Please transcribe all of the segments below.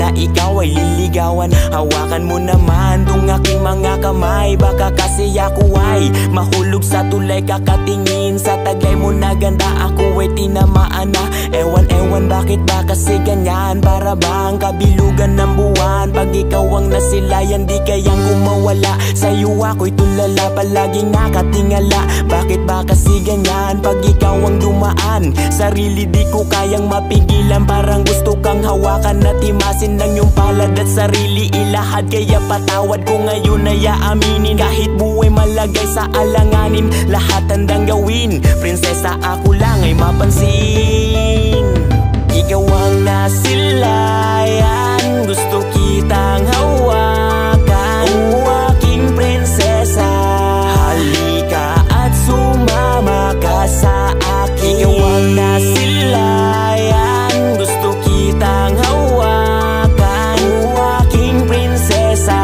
na ikaw ay liligawan. Hawakan mo naman tong aking mga kamay, baka kasi ako ay mahulog sa tulay kakatingin sa taglay mo na ganda. Ako ay tinamaan na, ewan bakit ba kasi ganyan. Para bang kabilugan ng buwan, pag ikaw ang nasilayan di kayang kumawala. Sa'yo ako'y tulala, palaging nakatingala. Bakit ba kasi ganyan pag ikaw ang dumaan? Sarili di ko kayang mapigilan, parang gusto kang hawakan at timasin ng iyong palad at sarili ilahad. Kaya patawad ko ngayon ay aaminin, kahit buhay malagay sa alanganin, lahat handang gawin. Prinsesa ako lang ay mapansin. Ikaw ang nasilayan, gusto kitang hawakan. O aking prinsesa, halika at sumama ka sa akin. Ikaw ang nasilayan, gusto kitang hawakan. O aking prinsesa,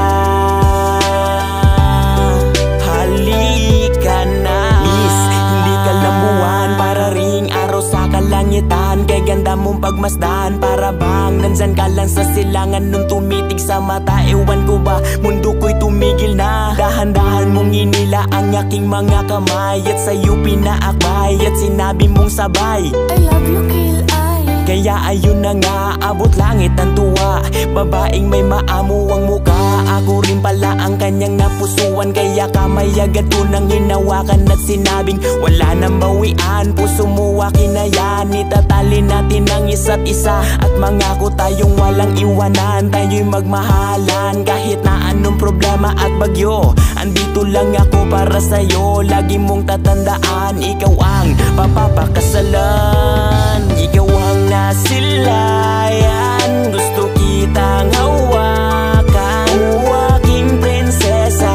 halika na. Miss, hindi ka lamuan, para ring araw sa kalangitan. Kay ganda mong pagmasdan, para bang nandyan ka lang sa silangan. Nung tumitig sa mata, ewan ko ba, mundo ko'y tumigil na. Dahan-dahan mong inila ang aking mga kamay, at sa'yo pinaakbay, at sinabi mong sabay, I love you, kill I. Kaya ayun na nga, abot langit ang tuwa. Babaeng may maamo ang muka, ako rin pala ang kanyang napusuan. Kaya kamay agad ko nang hinawakan at sinabing wala nang bawian. Puso mo akin na yan, itatali natin ang isa't isa, at mangako tayong walang iwanan. Tayo'y magmahalan kahit na anong problema at bagyo. Andito lang ako para sa'yo, lagi mong tatandaan, ikaw ang papapakasalan. Ikaw ang nasilayan, gusto kitang hawakan. O aking prinsesa,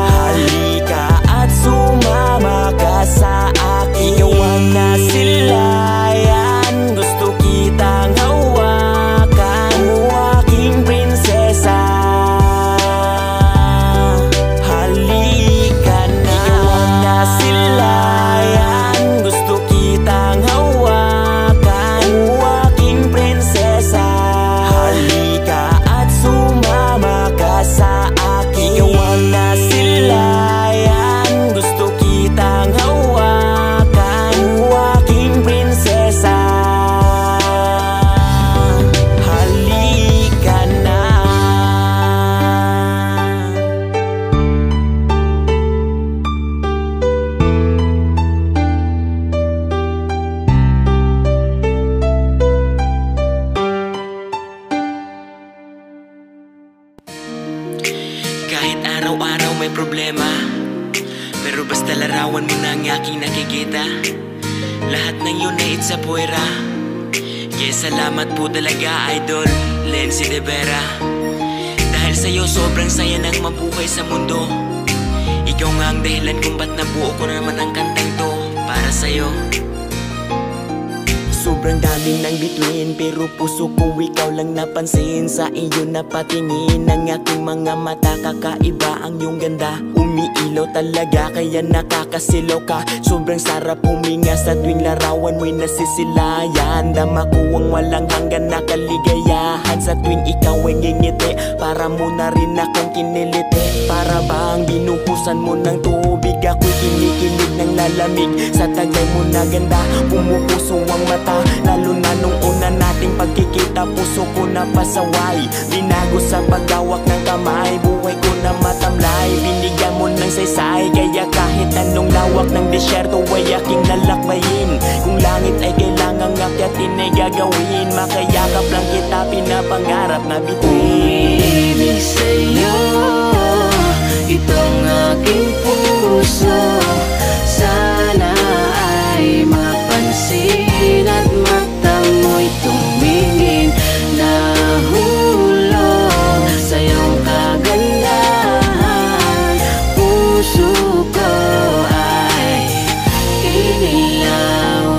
halika at sumama ka sa akin. Ikaw ang nasilayan, gusto kitang hawakan. O aking prinsesa, halika na. Ikaw ang nasilayan, gusto kitang hawakan. O aking prinsesa, halika at sumama ka sa akin. Ikaw ang nasilayan, gusto kitang hawakan. O aking prinsesa, halika na. Kahit araw-araw may problema, pero basta larawan mo na ang aking nakikita. Lahat ng yun ay it's a puwera. Kaya salamat po talaga, Idol Lenzy De Vera. Dahil sa'yo sobrang saya ng mabuhay sa mundo. Ikaw nga ang dahilan kung ba't nabuo ko naman ang kantang to para sa'yo. Sobrang daming ng bituin, pero puso ko ikaw lang napansin. Sa iyo napatingin ang aking mga mata, kakaiba ang iyong ganda. Umiilaw talaga kaya nakakasilaw ka. Sobrang sarap huminga sa tuwing larawan mo'y nasisilayan. Dama ko ang walang hanggan na kaligayahan sa tuwing ikaw ay ngingiti. Para mo na rin akong kiniliti, para bang binuhusan mo ng tubig. Ako'y kinikilig ng lalamig sa taglay mo na ganda. Pumupuso ang mata, lalo na nung una nating pagkikita. Puso ko na pasaway, binago sa paghawak ng kamay. Buhay ko na matamlay, binigyan mo ng saysay. Kaya kahit anong lawak ng disyerto ay aking lalakbayin. Kung langit ay kailangang akyatin ay gagawin. Makayakap lang kita, pinapangarap na bituin. Ibig sa'yo, itong aking puso, sana ay mapansin at mata mo'y tumingin. Nahulog sa iyong kagandahan, puso ko ay inilawan.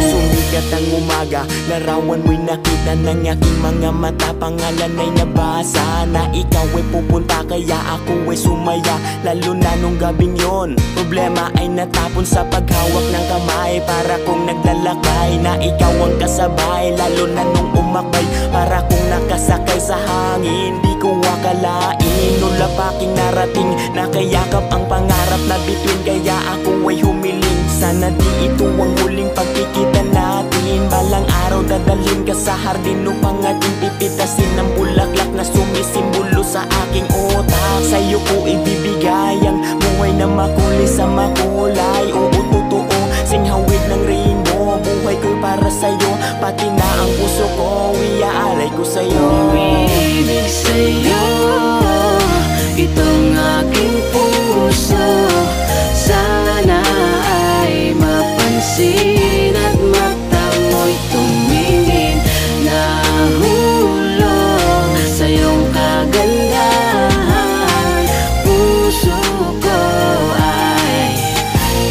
Sumikat ang umaga ka. Larawan mo'y nakita ng aking mga mata, pangalan ay nabasa na ikaw ay pupunta, kaya ako ay sumaya. Lalo na nung gabing yon, problema ay natapon sa paghawak ng kamay. Para kong naglalakbay na ikaw ang kasabay, lalo na nung umakbay, para kong nakasakay sa hangin. Di ko akalain, ulap aking narating, nakayakap ang pangarap na bituin, kaya ako ay humiling. Sana di ito ang huling pagkikita natin. Balang araw dadalhin ka sa hardin upang ating pipitasin ang bulaklak na sumisimbolo sa aking utak. Sa'yo ko ibibigay ang buhay na makulay sa makulay. Oo, totoo, singhawig ng rainbow. Buhay ko'y para sa'yo, pati na ang puso ko iaalay ko sa'yo. Umiibig sa'yo itong aking puso. Sana ay mapansin at mata mo'y tumingin. Nahulog sa iyong kagandahan. Puso ko ay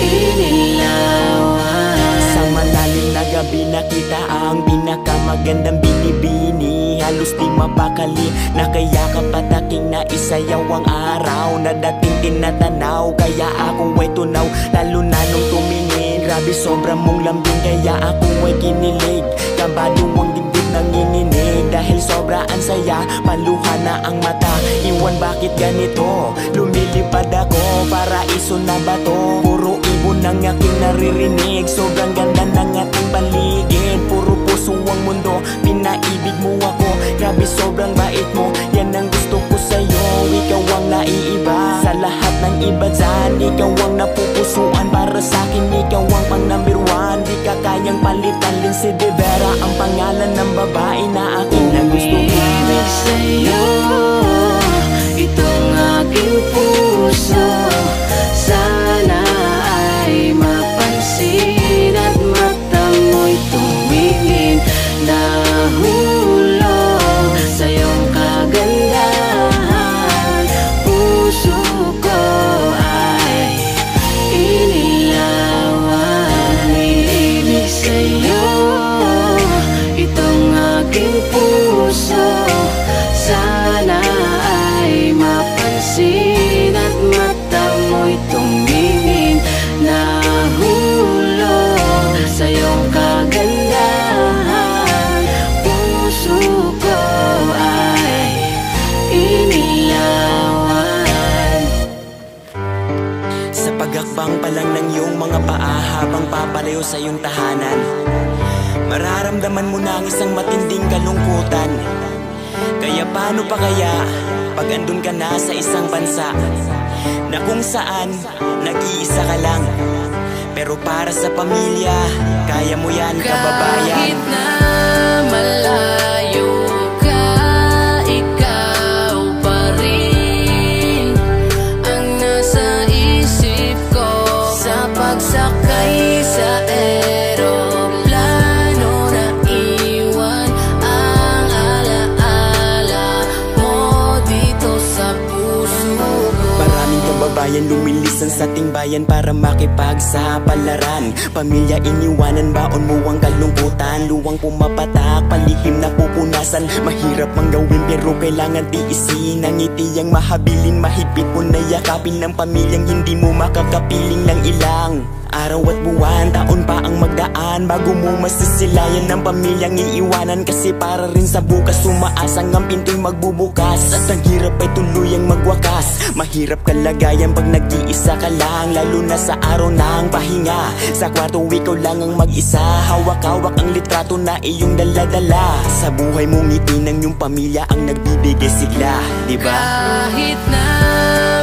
inilawan. Sa malalim na gabi nakita ang pinakamagandang binibini. Halos di mapakali, nakayakap at aking naisayaw ang araw na dating tinatanaw. Kaya ako ay tunaw, lalo na nung tumingin. Grabe sobrang mong lambing, kaya ako ay kinilig. Kabado ang dibdib nanginginig, dahil sobra ang saya, paluha na ang mata. Iwan bakit ganito, lumilipad ako, paraiso na ba to? Puro ibon ang aking naririnig, sobrang ganda ng ating paligid. Puro puso ang mundo, pinaibig mo ako. Grabe sobrang bait mo, yan ang gusto ko sa'yo. Ikaw ang naiiba sa lahat ng iba dyan. Ikaw ang napupusuan, para sa'kin ikaw ang pang number one. Di ka kayang palitan, Lindsay De Vera ang pangalan ng babae na aking nagustuhan. Umiibig sa'yo itong aking puso. Sana ay mapansin at mata mo'y tumingin. Nahulog sa iyong kagandahan. Puso ko ay inilawan. Umiibig sa'yo itong aking puso. Sana ay mapansin at mata mo'y tumingin. Nahulog sa iyong kagandahan. Puso ko ay inilawan. Sa pagakbang pa lang ng iyong mga paa, habang papalayo sa iyong tahanan, mararamdaman mo na ang isang matinding kalungkutan. Kaya paano pa kaya pag andun ka na sa isang bansa na kung saan nag-iisa ka lang, pero para sa pamilya, kaya mo yan, kababayan. Kahit na malayo ka, ikaw pa rin ang nasa isip ko. Sa pagsakay sa eroplano, naiwan ang alaala mo dito sa puso ko. Maraming kababayan lumilisan sa ating bayan para makipagsapalaran. Pamilya iniwanan, baon mo ang kalungkutan. Luwang pumapatak, palihim na pupunasan. Mahirap mang gawin pero kailangan tiisin. Ang ngiti ang mahabilin, mahigpit mo na yakapin ng pamilyang hindi mo makakapiling ng ilang araw at buwan. Taon pa ang magdaan bago mo masisilayan ng pamilyang iiwanan. Kasi para rin sa bukas, umaasang ang pinto'y magbubukas at ang hirap ay tuluyang magwakas. Mahirap kalagayan pag nag-iisa ka lang, lalo na sa araw ng pahinga. Sa kwarto ikaw lang ang mag-isa, hawak-hawak ang litrato na iyong dala-dala. Sa buhay mo ngiti ng iyong pamilya ang nagbibigay sigla, diba? Kahit na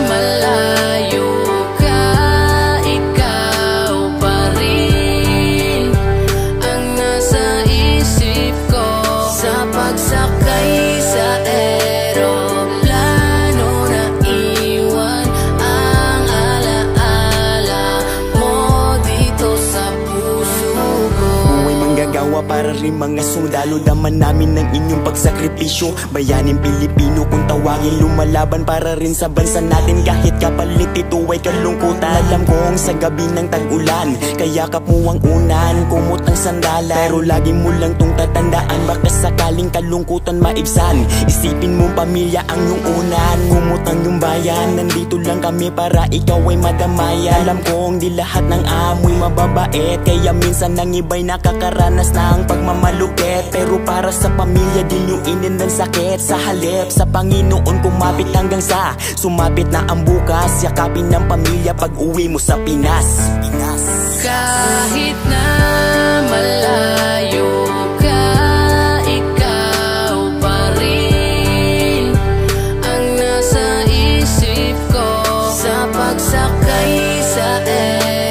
malayo ka, ikaw pa rin ang nasa isip ko. Sa pagsakay sa eroplano, naiwan ang alaala mo dito sa puso ko. Buhay manggagawa para rin mga Sundalo naman namin ng inyong pagsakripisyo. Bayaning Pilipino kung tawagin, lumalaban para rin sa bansa natin. Kahit kapalit ito ay kalungkutan. Alam kong sa gabi ng tag-ulan, kayakap mo ang unan, kumot ang sandalan. Pero lagi mo lang tong tatandaan, baka sakaling kalungkutan maibsan. Isipin mong pamilya ang iyong unan, kumot ang iyong bayan. Nandito lang kami para ikaw ay madamayan. Alam kong di lahat ng amoy mababait, kaya minsan ang iba'y nakakaranas ng pagmamalupit. Pero para sa pamilya din yung inin ng sakit. Sa halip sa Panginoon kumapit hanggang sa sumapit na ang bukas. Yakapin ng pamilya pag uwi mo sa Pinas. Kahit na malayo ka, ikaw pa rin ang nasa isip ko. Sa pagsakay sa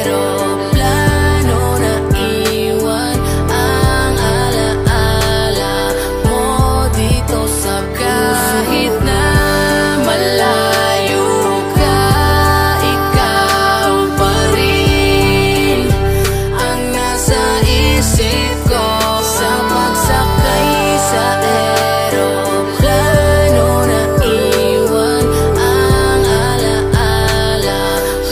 eroplano, naiwan ang alaala mo dito sa kahit na malayo ka, ikaw pa rin ang nasa isip ko. Sa pagsakay sa eroplano, naiwan ang alaala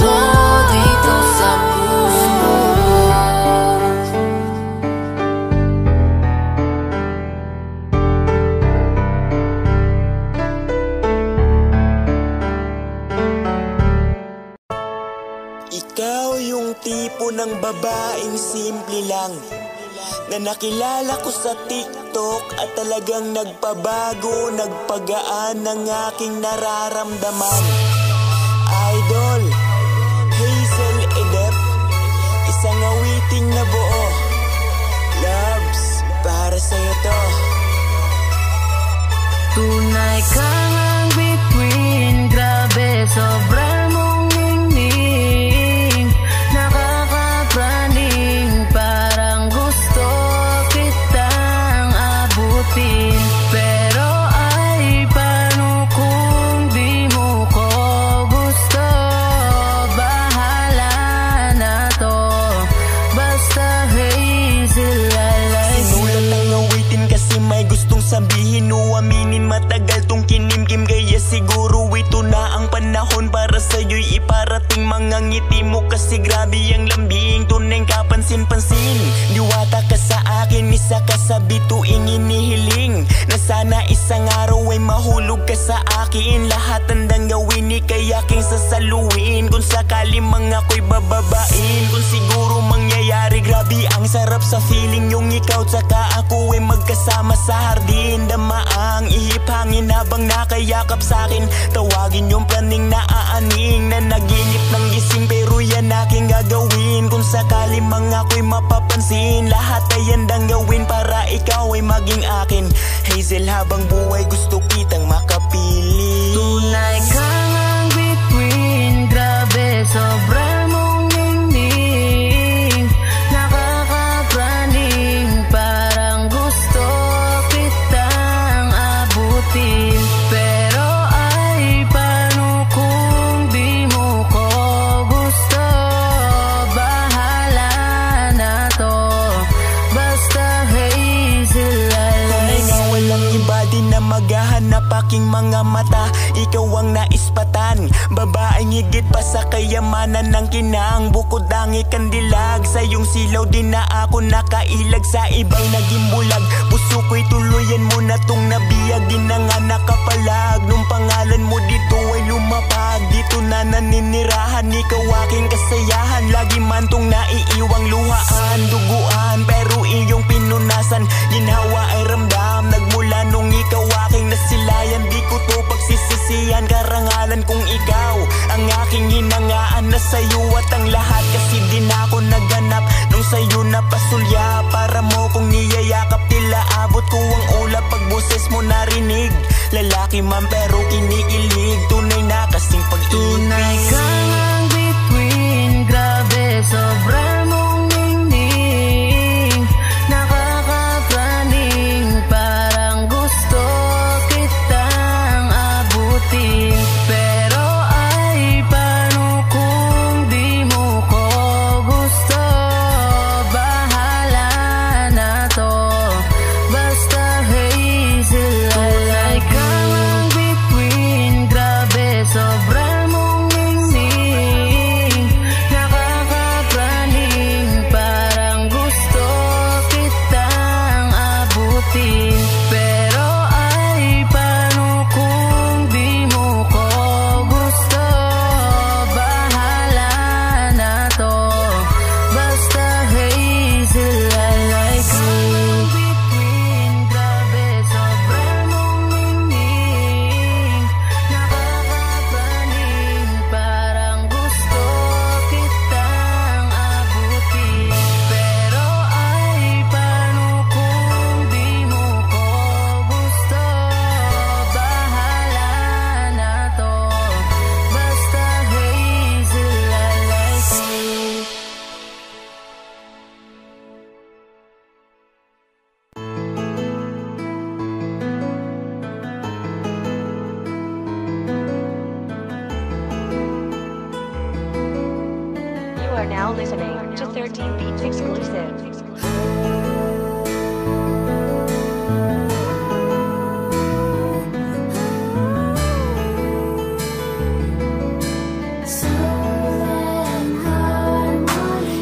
mo dito sa puso. Ikaw yung tipo ng babaeng simple lang na nakilala ko sa TikTok at talagang nagpabago, nagpagaan ng aking nararamdaman. Idol, Hazel Edep, isang awiting na buo. Loves, para sa'yo to. Tunay kang ang bituin, grabe sobra mong ningning. Nakakapraning, parang gusto kitang abutin. Pero ay paano kung di mo ko gusto? Bahala na to, basta Hazel lalay. Sinulat ang awitin kasi may gustong sabihin o aminin. Matagal tong kinimkim kaya siguro ito na ang panahon para sa'yo'y iparating mga ngiti mo. Kasi grabe ang lambing, tunay kapansin-pansin. Diwata ka sa akin, isa ka sa bituing inihiling, na sana isang araw ay mahulog ka sa akin. Lahat handang gawin, ika'y aking sasaluin. Kung sakali mga ako'y bababain, kung siguro mangyayari. Grabe ang sarap sa feeling yung ikaw tsaka ako ay magkasama sa hardin. Damaang ihip hangin habang nakayakap sa'kin. Tawagin yung praning naaaning na naginip ng gising. Pero yan aking gagawin kung sakali mga ako'y mapapansin. Lahat ay handang gawin para ikaw ay maging akin. Hazel, habang buhay gusto kitang makapili. Tunay kang ang bituin, grabe sobra mong ningning. Nakakapraning, parang gusto kitang abutin. Pero ay paano kung di mo ko gusto? Bahala na to, basta Hazel lalay. Nga walang iba din na maghahanap aking mga mata. Ikaw ang naispatan, babaeng higit pa sa kayamanan ng kinang. Bukod ang ikandilag, sa iyong silaw din na ako nakailag. Sa iba'y naging bulag, puso ko'y tuluyan mo na tong nabiyag. Di na nga nakapalag, nung pangalan mo dito ay lumapag. Dito na naninirahan, ikaw aking kasayahan. Lagi man tong naiiwang luhaan, duguan, pero iyong pinunasan. Ginhawa ay ramdam, nagmula nung ikaw aking nasilayan. Di ko to pagsisisihan, karangalan kung ikaw ang aking hinangaan. Na sa'yo at ang lahat, kasi di na ako naghanap nung sa'yo napasulya. Para mo kong niyayakap, tila abot ko ang ulap pag boses mo narinig. Lalaki man pero kinikilig, tunay na kasing pag-ibig. Tunay kang ang bituin, grabe sobra mong ningning. Nakakapraning, parang gusto kitang abutin. Pero ay paano kung di mo ko gusto? Bahala na to, are now listening to 13 Beats exclusive.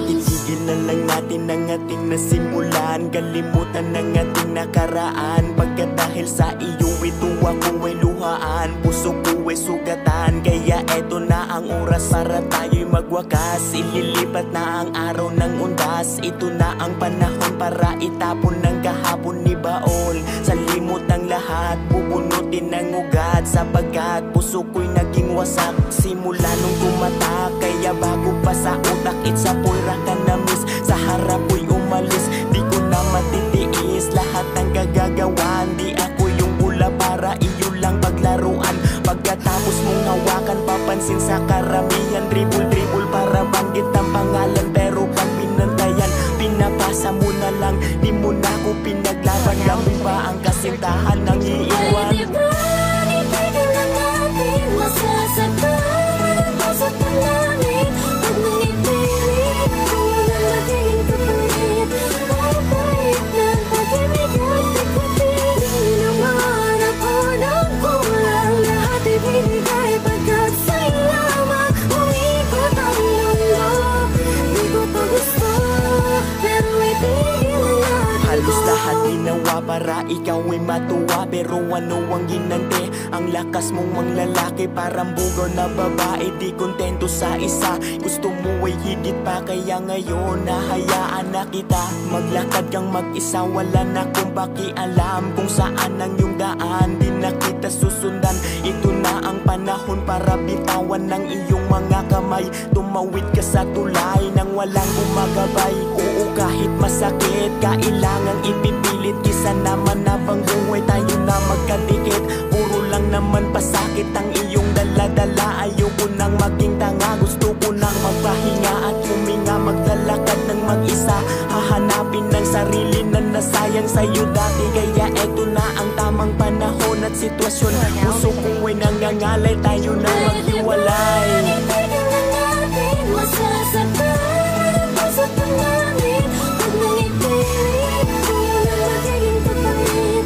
Itigil na lang natin ang ating nasimulan, kalimutan ang ating nakaraan. Pagkat dahil sa iyo ito ako ay luhaan, puso ko ay sugatan. Kaya eto na ang oras para tayo'y magwakas. Ililipat na ang araw ng undas, ito na ang panahon para itapon ng kahapon ni Baol. Sa limot ng lahat, bubunutin ng ugat, sapagkat puso ko'y naging wasak simula nung tumatak. Kaya bago pa sa utak, it's a pura ka na miss. Sa harap ko'y umalis, di ko na matitiis lahat ng kagagawan. Di ako yung bula para iyo lang paglaruan. Pagkatapos mong hawakan, papansin sa karamihan. Dribble para banggit ang pangalan, pero pag pinantayan, pinapasa mo na lang. Di mo na ako pinaglaban, lamang ba ang kasintahan ng iiwan? Pwede ba itigil na natin masasaktan ang puso't ng langit? Pag nangipilit, kung na magiging kapalit, pahit ng pag-ibig at pagkatin. Naman ako ng kulang, lahat ibinigay pagkat sa'yo lamang umikot ang mundo. Di ko to gusto, pero itigil na natin. Halos lahat ginawa para ikaw ay matuwa, pero ano ang ginante? Ang lakas mong manglalaki, parang bugaw na babae. Di kontento sa isa, gusto mo ay higit pa. Kaya ngayon nahayaan na kita maglakad kang mag-isa. Wala na kong pakialam kung saan ang iyong daan, di na kita susundan. Ito na ang panahon para bitawan ng iyong mga kamay. Tumawid ka sa tulay nang walang gumagabay. Oo, kahit masakit, kailangang ipipilit. Kisa naman na bang buhay tayo na magkadikit. Puro lang naman pasakit ang iyong dala-dala. Ayoko nang maging tanga, gusto ko nang magpahinga at huminga. Maglalakad ng mag-isa, hahanapin ng sarili na nasayang sa'yo dati. Kaya eto na ang tamang panahon at sitwasyon. Puso ko ay nangangalay, tayo na maghiwalay. Itigil na natin masasaktan ang puso't ng langit. Pag nangipilit, kung na magiging kapalit,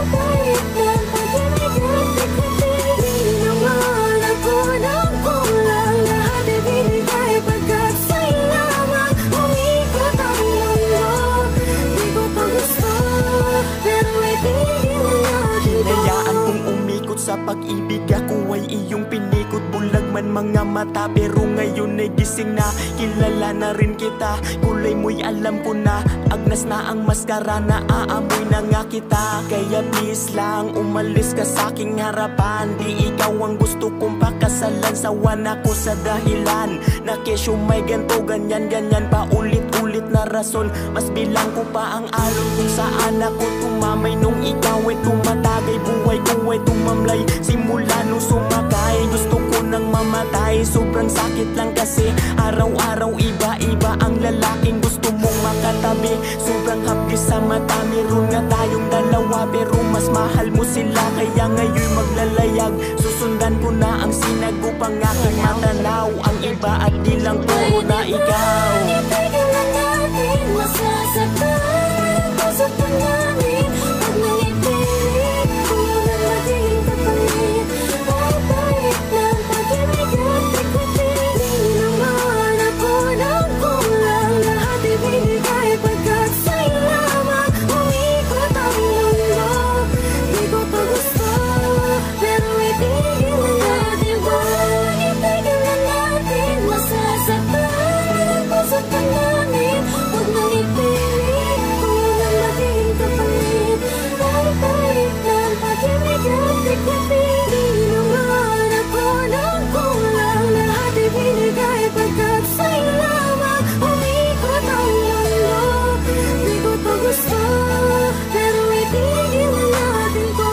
pahit ng pag-ibig at pagkatin. Naman ako ng kulang, lahat ibinigay pagkat sa'yo lamang umikot ang mundo. Di ko to gusto, pero itigil na natin. Hinayaan kong umikot sa pag-ibig, ako ay iyong pinikot. Bulag man mga mata, pero ngayon ay gising na. Kilala na rin kita, kulay mo'y alam ko na. Agnas na ang maskara, naaamoy na nga kita. Kaya please lang, umalis ka sa aking harapan. Di ikaw ang gusto kong pakasalan, sawan ako sa dahilan na kesyo may ganto, ganyan pa ulit-ulit na rason. Mas bilang ko pa ang alon kung saan ako tumamay nung ikaw ay tumatagay. Buhay ko ay tumamlay simula nung sumakay. Gusto ko nang mamatay, sobrang sakit lang kasi araw-araw iba-iba ang lalaking gusto mong makatabi. Sobrang hapdi sa mata, meron nga tayong dalawa, pero mas mahal mo sila. Kaya ngayon maglalayag, susundan ko na ang sinagup ang aking matanaw. Ang iba at di lang puro na ikaw. Itigil na natin masasaktan ang puso't ng langit. Pag nangipilit, kung na magiging kapalit, pahit ng pag-ibig at pagkatin. Naman ako ng kulang, lahat ibinigay pagkat sa'yo lamang umikot ang mundo. Di ko to gusto, pero itigil na natin. Itigil na natin masasaktan ang puso't ng langit. Pag nangipilit, kung na magiging kapalit, pahit ng pag-ibig at pagkatin. Naman ako ng kulang, lahat ibinigay pagkat sa'yo lamang umikot ang mundo. Di ko to gusto, pero itigil na natin to.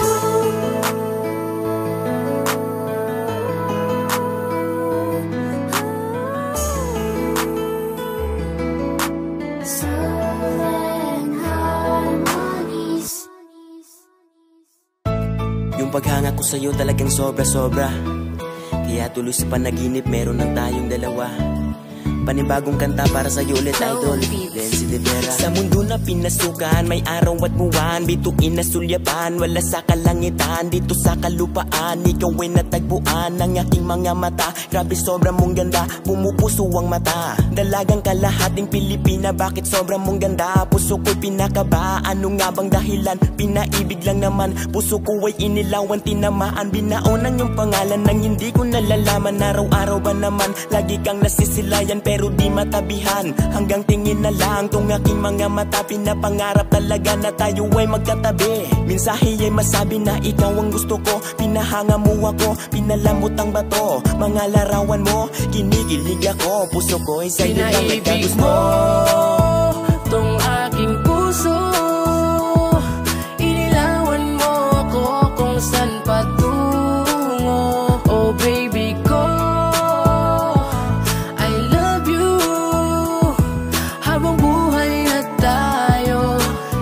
Soul and harmonies. Yung paghanga ko sa'yo talagang sobra-sobra. Kaya tuloy sa panaginip meron ng tayong dalawa. Panibagong kanta para sa'yo ulit, idol. Lenzy De Vera. Sa mundo na pinasukan, may araw at buwan, bituin na sulyapan, wala sa kalangitan, dito sa kalupaan, ikaw ay natagpuan ng aking mga mata. Grabe sobrang mong ganda, pumupuso ang mata. Dalagang kalahating Pilipina, bakit sobrang mong ganda? Puso ko'y pinakaba, ano nga bang dahilan? Pinaibig lang naman, puso ko ay inilawan, tinamaan, binaon ang iyong pangalan nang hindi ko nalalaman. Araw-araw ba naman, lagi kang nasisilayan pero di matabihan, hanggang tingin na lang tong aking mga mata. Pinapangarap talaga na tayo ay magkatabi, mensahe ay masabi na ikaw ang gusto ko. Pinahanga mo ako, pinalamot ang bato, mga larawan mo, kinikilig ako. Puso ko ay sa'yo lang nagkagusto. Pinaibig mo tong aking puso, inilawan mo ako kung saan patungo. Oh baby ko, I love you, habang buhay na tayo,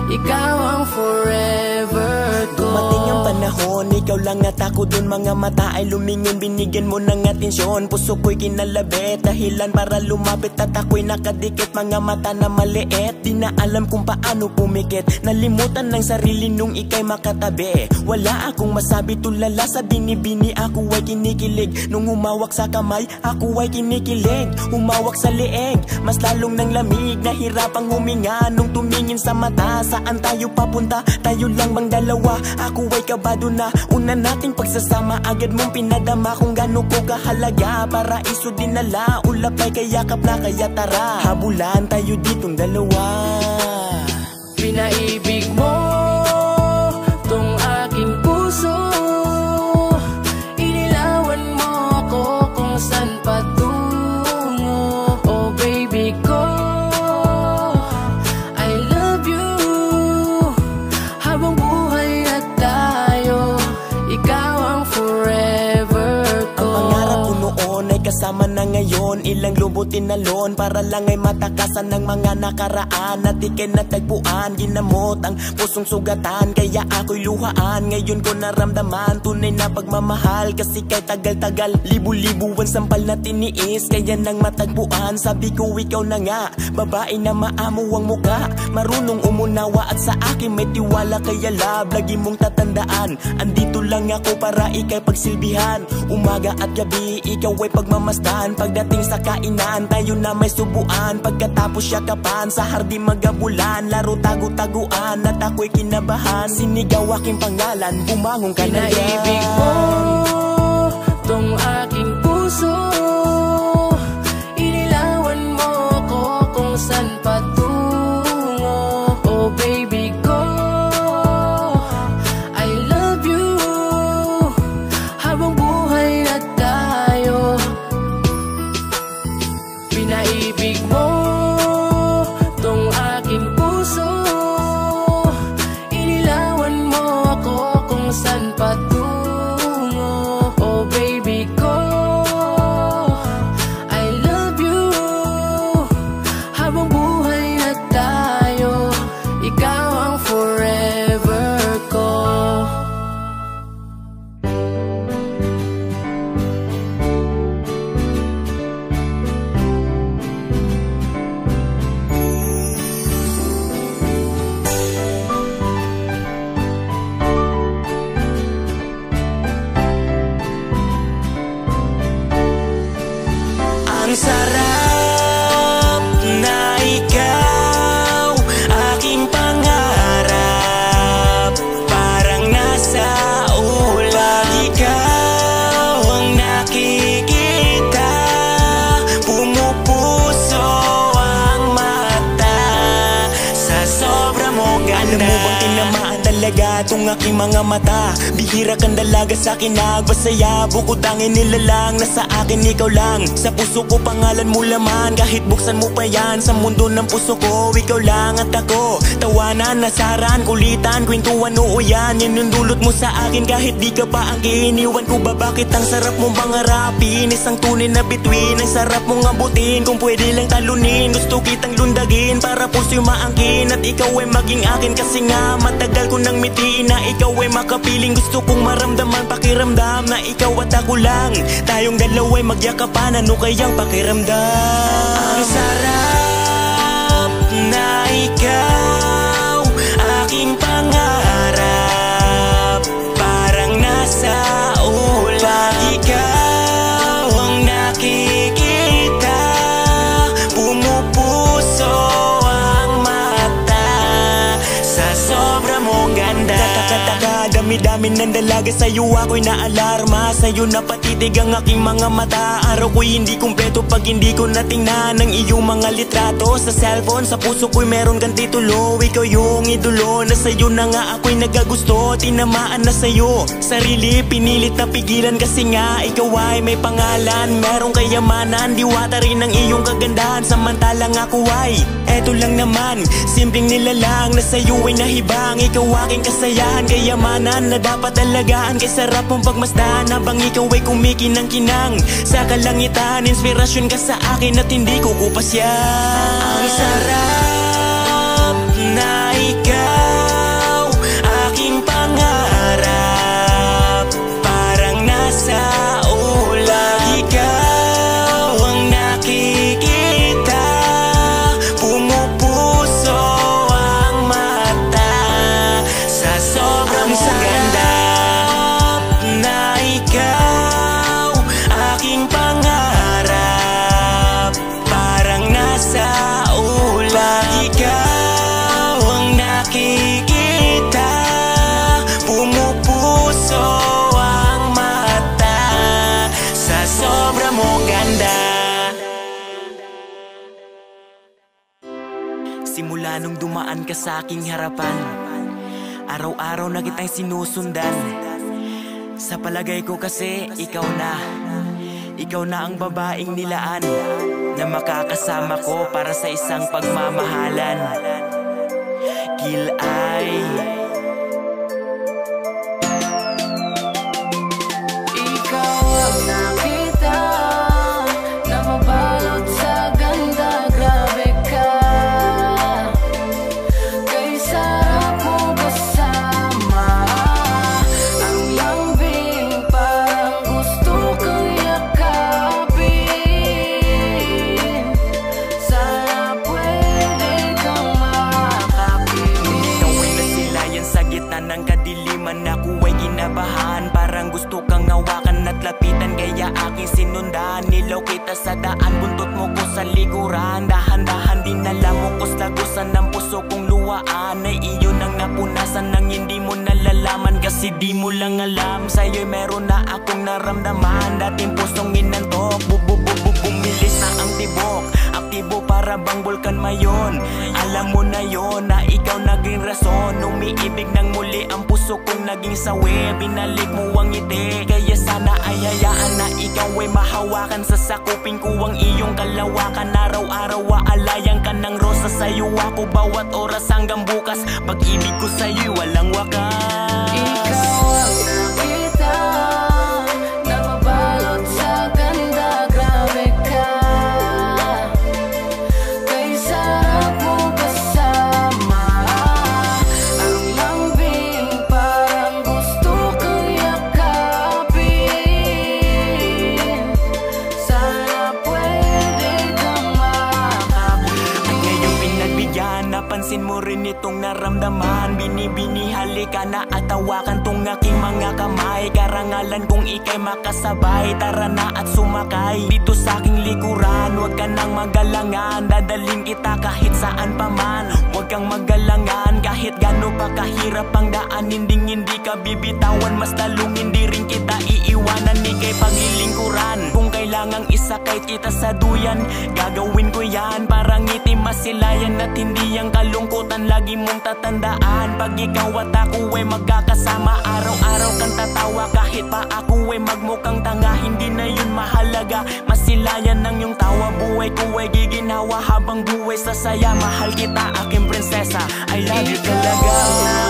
ikaw ang forever ko. Dumating ang panahon, ikaw lang at ako dun, mga mata ay lumingon, binigyan mo ng atensyon. Puso ko'y kinalabit, dahilan para lumapit at ako'y nakadikit. Mga mata na maliit, di na alam kung paano pumikit. Nalimutan ng sarili nung ika'y makatabi. Wala akong masabi, tulala sa binibini, ako ay kinikilig. Nung humawak sa kamay, ako ay kinikilig. Humawak sa leeg, mas lalong ng lamig. Nahirapang huminga nung tumingin sa mata. Saan tayo papunta? Tayo lang bang dalawa? Ako ay kabado na, una nating pagsasama. Agad mong pinadama kung gaano ko kahalaga. Paraiso dinala, ulap ay kayakap na, kaya tara, habulan tayo ditong dalawa. Pinaibig mo tong aking puso, inilawan mo ako kung saan patungo. Oh baby ko, I love you, habang buhay na tayo, ikaw ang forever ko. Ang pangarap ko noon ay kasama na ngayon, ilang lubutin na lon para lang ay matakasan ng mga nakaraan. At ika'y natagpuan, ginamot ang pusong sugatan, kaya ako'y luhaan. Ngayon ko naramdaman tunay na pagmamahal, kasi kay tagal-tagal, libu-libuan sampal na tiniis, kaya nang matagpuan, sabi ko ikaw na nga. Babae na maamo ang muka, marunong umunawa at sa akin may tiwala, kaya love, lagi mong tatandaan, andito lang ako para ika'y pagsilbihan. Umaga at gabi, ikaw ay pagmamasdan, pagdating sa kainan, tayo na may subuan. Pagkatapos yakapan, sa hardin magabulan, laro tago-taguan, at ako'y kinabahan. Sinigaw aking pangalan, bumangon ka na yan. Pinaibig mo tong aking puso, inilawan mo ako kung saan patungo. Oh baby ko, I love you, habang buhay na tayo. Pinaibig mo tong aking puso, inilawan mo ako kung saan patungo. Oh baby ko, I love you, habang buhay na tayo, ikaw ang forever ko. Ang sarap na ikaw, aking pangarap, parang nasa ulag. Ikaw ang nakikita, pumupuso ang mata sa sobra mong ganda. Alam mo bang tinamaan talaga itong aking mga mata? Bihira kang dalaga sa akin nagbasaya, bukod ang inilalang na sa akin ikaw lang. Sa puso ko pangalan mo laman, kahit buksan mo pa yan. Sa mundo ng puso ko, ikaw lang at ako. Tawanan, nasaran, kulitan, kwentuhan, oo yan. Yan yung dulot mo sa akin kahit di ka pa ang iniwan ko ba? Bakit ang sarap mong pangarapin, isang tunay na bituin, ang sarap mong abutin. Kung pwede lang talunin, gusto kitang lundagin para puso'y maangkin, at ikaw ay maging akin. Kasi nga matagal ko nang mitiin na ikaw ay makapiling. Gusto kong maramdaman, pakiramdam na ikaw at ako lang. Tayong dalawa'y magyakapan, ano kayang pakiramdam? Ang sarap na ikaw, aking pangarap. Parang nasa ulap, ikaw ang nakikita. Pumupuso ang mata sa sobra mong ganda. Dami-dami ng dalaga, sa'yo ako'y naalarma. Sa'yo napatitig ang aking mga mata. Araw ko'y hindi kumpleto pag hindi ko natingnan ang iyong mga litrato sa cellphone. Sa puso ko'y meron kang titulo, ikaw yung idolo. Na sa'yo na nga ako'y nagagusto, tinamaan na sa'yo. Sarili pinilit na pigilan kasi nga ikaw ay may pangalan. Merong kayamanan, diwata rin ang iyong kagandahan. Samantalang ako ay eto lang naman, simpleng nilalang. Na sa'yo ay nahibang, ikaw aking kasayahan. Kayamanan na dapat alagaan, kay sarap mong pagmasdan habang ikaw ay kumikinang-kinang sa kalangitan. Inspirasyon ka sa akin at hindi ko kupasyan. Ang sarap na ikaw, aking pangarap. Parang nasa ulap, ikaw ang nakikita. Pumupuso ang mata sa sobrang ganda. Na ikaw, aking pangarap. Parang nasa ulap, ikaw ang nakikita. Pumupuso ang mata sa sobra mong ganda. Simula nung dumaan ka sa aking harapan, araw-araw na kitang sinusundan. Sa palagay ko kasi ikaw na ang babaeng nilaan na makakasama ko para sa isang pagmamahalan. Kilay. Ikaw ang nakita na mabalot sa ganda, grabe ka. Kay sarap mong kasama, ang lambing parang gusto kong yakapin. Sana pwede kang makapiling. Ikaw ay nasilayan sa gitna ng kadiliman. Ako ay kinabahan, parang gusto kang hawakan at lapitan. Kaya aking sinundan, nilaw kita sa daan. Buntot mo ko sa likuran, dahan-dahan dinala mo ko sa lagusan ng puso kong luwaan. Ay iyon ang napunasan ng hindi mo nalalaman. Kasi di mo lang alam, sa'yo'y meron na akong naramdaman. Dating pusong inantok, bumilis na ang tibok. Aktibo para bang bulkan mayon. Alam mo na yon na ikaw naging rason. Umiibig ng muli ang puso kong naging sawi. Binalik mo ang ngiti, kaya sana ay hayaan na ikaw ay mahawakan. Sa sakupin ko ang iyong kalawakan. Araw-araw aalayan ka ng rosa. Sa'yo ako bawat oras hanggang bukas. Pag-ibig ko sa'yo'y walang wakas. Ikaw ang nakita na mabalot sa ganda, grabe ka. Kay sarap mong kasama, ang lambing parang gusto kong yakapin. Sana pwede kang makapiling. At ngayong pinagbigyan, napansin mo rin itong naramdaman. Binibini, halika na at tawakan tong aking mga kamay. Karangalan kung ikay makasabay, tara na at sumakay dito sa aking likuran. Huwag ka nang magalangan, dadaling kita kahit saan pa man. Huwag kang magalangan, kahit gano pa kahirap ang daan. Hindi ka bibitawan, mas lalong hindi rin kita iiwanan. Ikay paglilingkuran, kung kailangang isakay kita sa duyan, gagawin ko yan para ngiti masilayan. At hindi ang kalungkutan lagi mong tatandaan. Pag ikaw at ako ay magkakasama, araw-araw kang tatawa. Kahit pa ako ay magmukhang tanga, hindi na yun mahalaga. Masilayan ng iyong tawa, buhay ko ay giginawa. Habang buhay sa saya, mahal kita aking prinsesa. I love you talaga.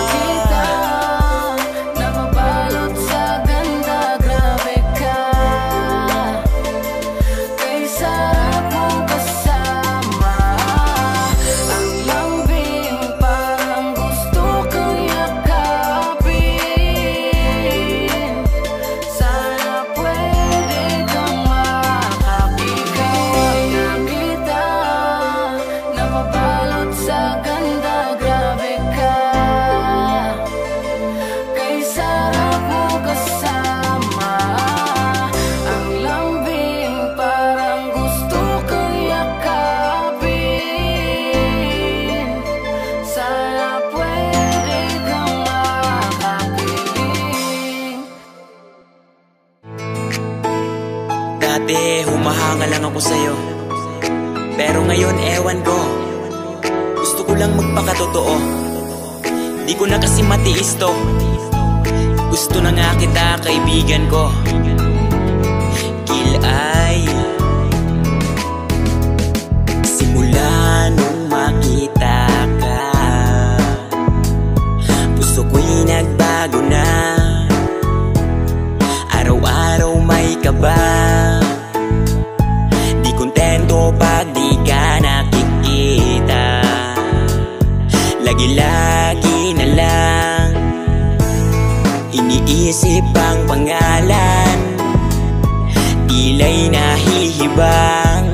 Kita na mabalot sa ganda, grabe ka. Kay sarap mong kasama, ang lambing parang gusto kong yakapin. pa lang ako sa'yo. Pero ngayon ewan ko, gusto ko lang magpakatotoo. Di ko na kasi matiis to. Gusto na nga kita, kaibigan ko. Kilay. Simula nung makita ka, puso ko'y nagbago na. Araw-araw may kaba. Di kontento pag di ka nakikita. Lagi-lagi na lang iniisip ang pangalan. Tila'y nahihibang,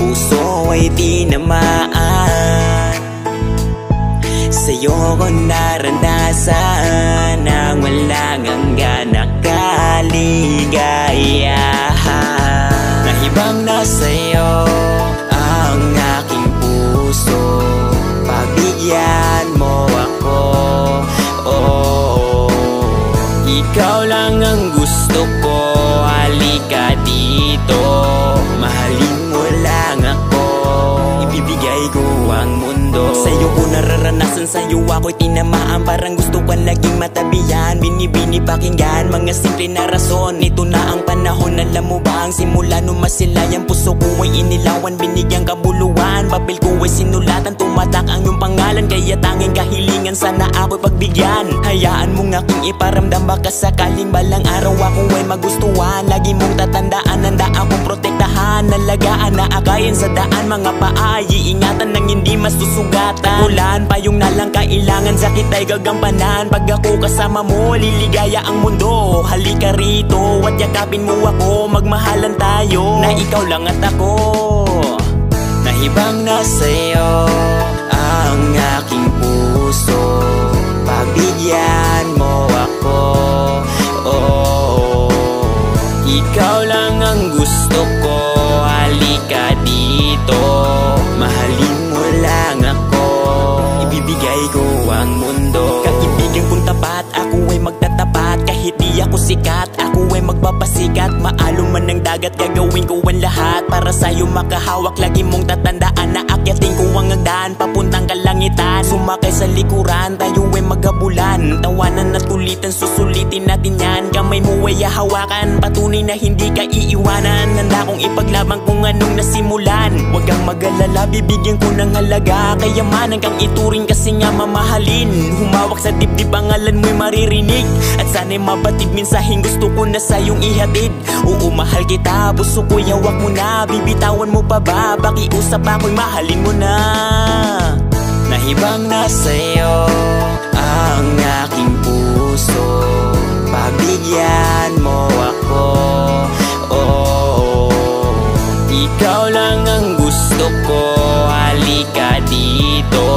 puso ay tinamaan. Sa'yo ko naranasan ang walang hanggan na kaligayahan. Nahibang na sa'yo ang aking puso, pagbigyan mo ako. Ikaw lang ang gusto ko, halika dito. Mahalin mo lang ako, ibibigay ko ang mundo. Sa'yo ko nararanasan, sa'yo ako'y tinamaan. Parang gusto ko laging matabihan, binibini pakinggan mga simple na rason. Ito na ang panahon, alam mo ba ang simula nung masilay ang puso ko ay inilawan, binigyang kabuluhan. Papel ko ay sinulatan, tumatak ang iyong pangalan. Kaya tanging kahilingan, sana ako'y pagbigyan. Hayaan mong aking iparamdam, baka sakaling balang araw ako ay magustuhan. Lagi mong tatandaan, handa akong protektahan. Nalagaan na akayin sa daan, mga paa iingatan nang hindi masusugatan. Ulan pa yung nalang kailangan, sakit ay gagampanan. Pag ako kasama mo, liligaya ang mundo. Halika rito at yakapin mo ako, magmahalan tayo na ikaw lang at ako. Nahibang na sa'yo ang aking puso, pagbigyan mo ako. Ikaw lang ang gusto ko, halika dito. Mahalin mo lang ako, ibibigay ko ang mundo. Kaibigan kong tapat, ako ay magtatapat. Kahit di ako sikat, ako ay magpapasikat. Maalon man ng dagat, gagawin ko ang lahat para sa'yo makahawak. Lagi mong tatandaan na akyatin ko ang hagdan papuntang kalangitan. Sumakay sa likuran, tayo ay magabulan. Tawanan at ulitan, susulitin natin yan. Kamay mo ay hawakan, patunay na hindi ka iiwanan. Handa kong ipaglaban kung anong nasimulan. Huwag kang mag-alala, bibigyan ko ng halaga. Kayamanan kang ituring kasi nga mamahalin. Humawak sa dibdib, pangalan mo'y maririnig. At sana'y mabatid, mensaheng gusto ko na sa'yong ihatid. Oo, mahal kita, puso ko'y hawak mo na. Bibitawan mo pa ba, pakiusap ako'y mahalin mo na. Nahibang na sa'yo ang aking puso, pagbigyan mo ako. Ikaw lang ang gusto ko, halika dito.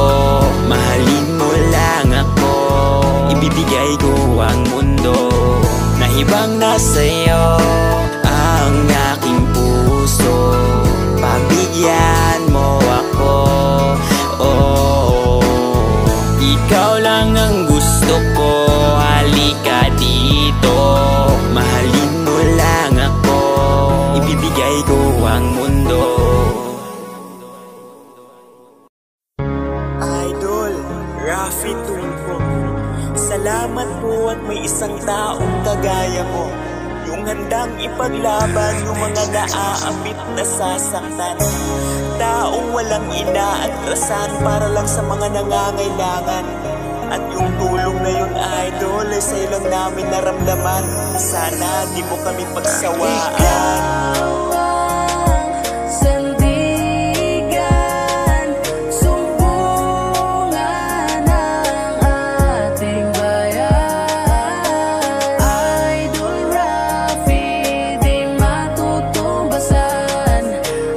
Mahalin mo lang ako, ibibigay ko ang mundo. Nahibang na sa'yo ang aking puso, pagbigyan mo ako. Ikaw lang ang gusto ko, halika dito. Mahalin mo lang ako, ibibigay ko ang mundo. Idol, Rafi Tulfo, salamat po at may isang taong kagaya mo, yung handang ipaglaban yung mga naaabit na sasaktan. Taong walang inaatrasan para lang sa mga nangangailangan. At yung tulong na yun, idol, ay sa'yo lang namin naramdaman. Sana di mo kami pagsawaan. Ikaw ang sandigan, sumbungan ng ating bayan. Idol Rafi, di matutumbasan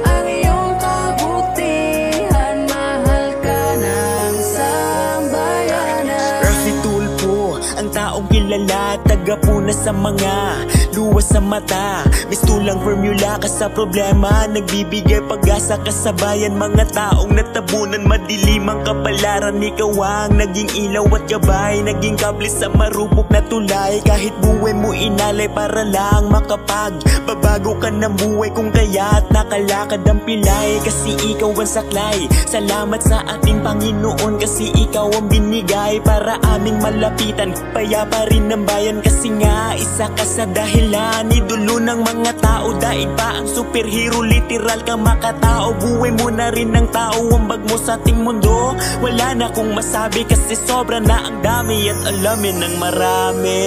ang iyong kabutihan. Mahal ka ng sambayanan. Rafi Tulfo, ang taong kilala, tagapuna sa mga luwas sa mata. Mistulang formula ka sa problema, nagbibigay pag-asa ka sa bayan. Mga taong natabunan, madilim ang kapalaran. Ikaw ang naging ilaw at gabay, naging kable sa marupok na tulay. Kahit buhay mo inalay para lang makapagbabago ka ng buhay. Kung kaya't nakalakad ang pilay, kasi ikaw ang saklay. Salamat sa ating Panginoon, kasi ikaw ang binigay para aming malapitan. Payapa rin ng bayan, kasi nga isa ka sa dahilan. Idolo ng mga tao, daig pa ang superhero. Literal ka makatao, buhay mo na rin ng tao. Ambag mo sa ating mundo, wala na kong masabi, kasi sobra na ang dami at alamin ng marami.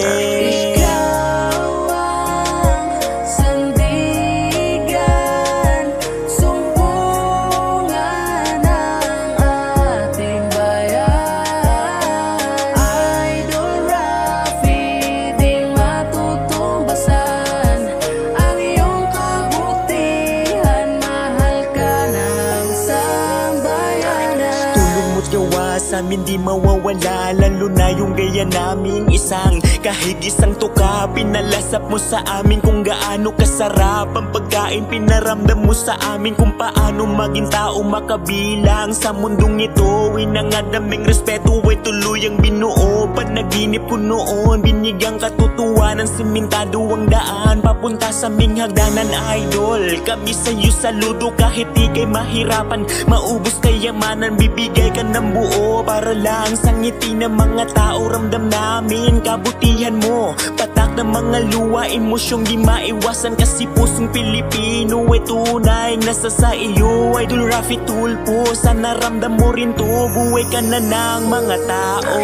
Amin di mawawala, lalo na yung gaya namin. Kahit isang tuka, pinalasap mo sa amin kung gaano kasarap ang pagkain. Pinaramdam mo sa amin kung paano maging tao makabilang sa mundong ito. Inangadaming respeto ay tuluyang binuo. Panaginip ko noon, binigang katutuan ng simentado ang daan papunta sa aming hagdanan, idol. Kami sa'yo saludo, kahit di kay mahirapan, maubos kayamanan, bibigay ka ng buo para lang sa ngiti ng mga tao. Ramdam namin kabutihan mo, patak ng mga luha, emosyong di maiwasan, kasi pusong Pilipino ay tunay nasa sa iyo. Idol Rafi Tulfo, sana ramdam mo rin to, buhay ka na ng mga tao.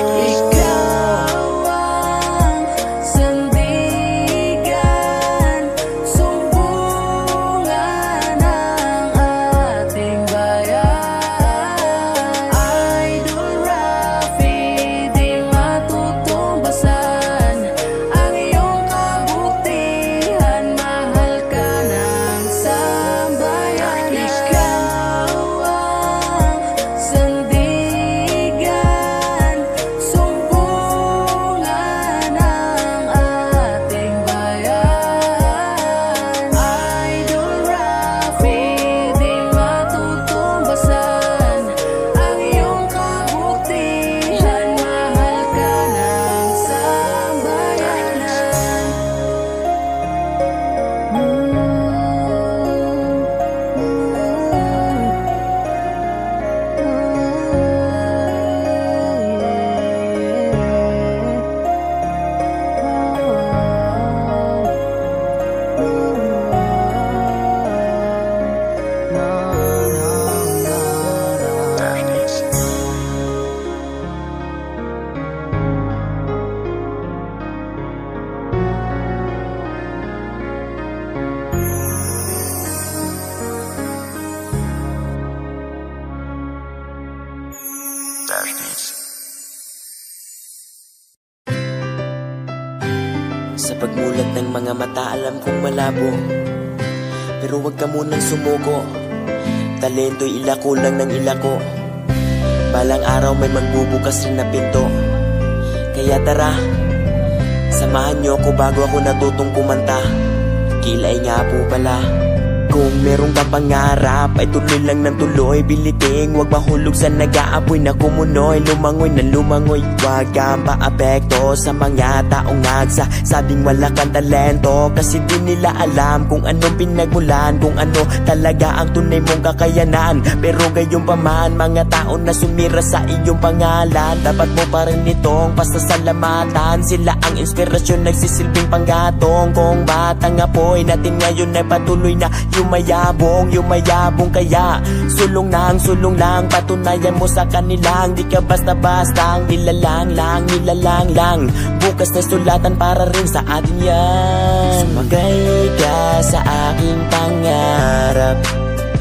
Sa pagmulat ng mga mata, alam kong malabo, pero wag ka munang sumuko. Talento'y ilako lang ng ilako, balang araw may magbubukas rin na pinto. Kaya tara, samahan niyo ako bago ako natutong kumanta. Kilay nga po pala, kung merong ka pangarap ay tuloy lang ng tuloy. Biliting, wag mahulog sa nag-aapoy na kumunoy. Lumangoy na lumangoy, wag kang paapekto sa mga taong nagsasabing wala kang talento. Kasi di nila alam kung anong pinagmulan, kung ano talaga ang tunay mong kakayanan. Pero gayon pa man, mga tao na sumira sa iyong pangalan, dapat mo pa rin itong pasasalamatan. Sila ang inspirasyon, nagsisilbing panggatong. Kung batang apoy natin ngayon ay patuloy na yumayabong kaya sulong lang, patunayan mo sa kanilang di ka basta-bastang nilalang lang. Bukas na sulatan para rin sa atin yan. Sumakay ka sa aking pangarap,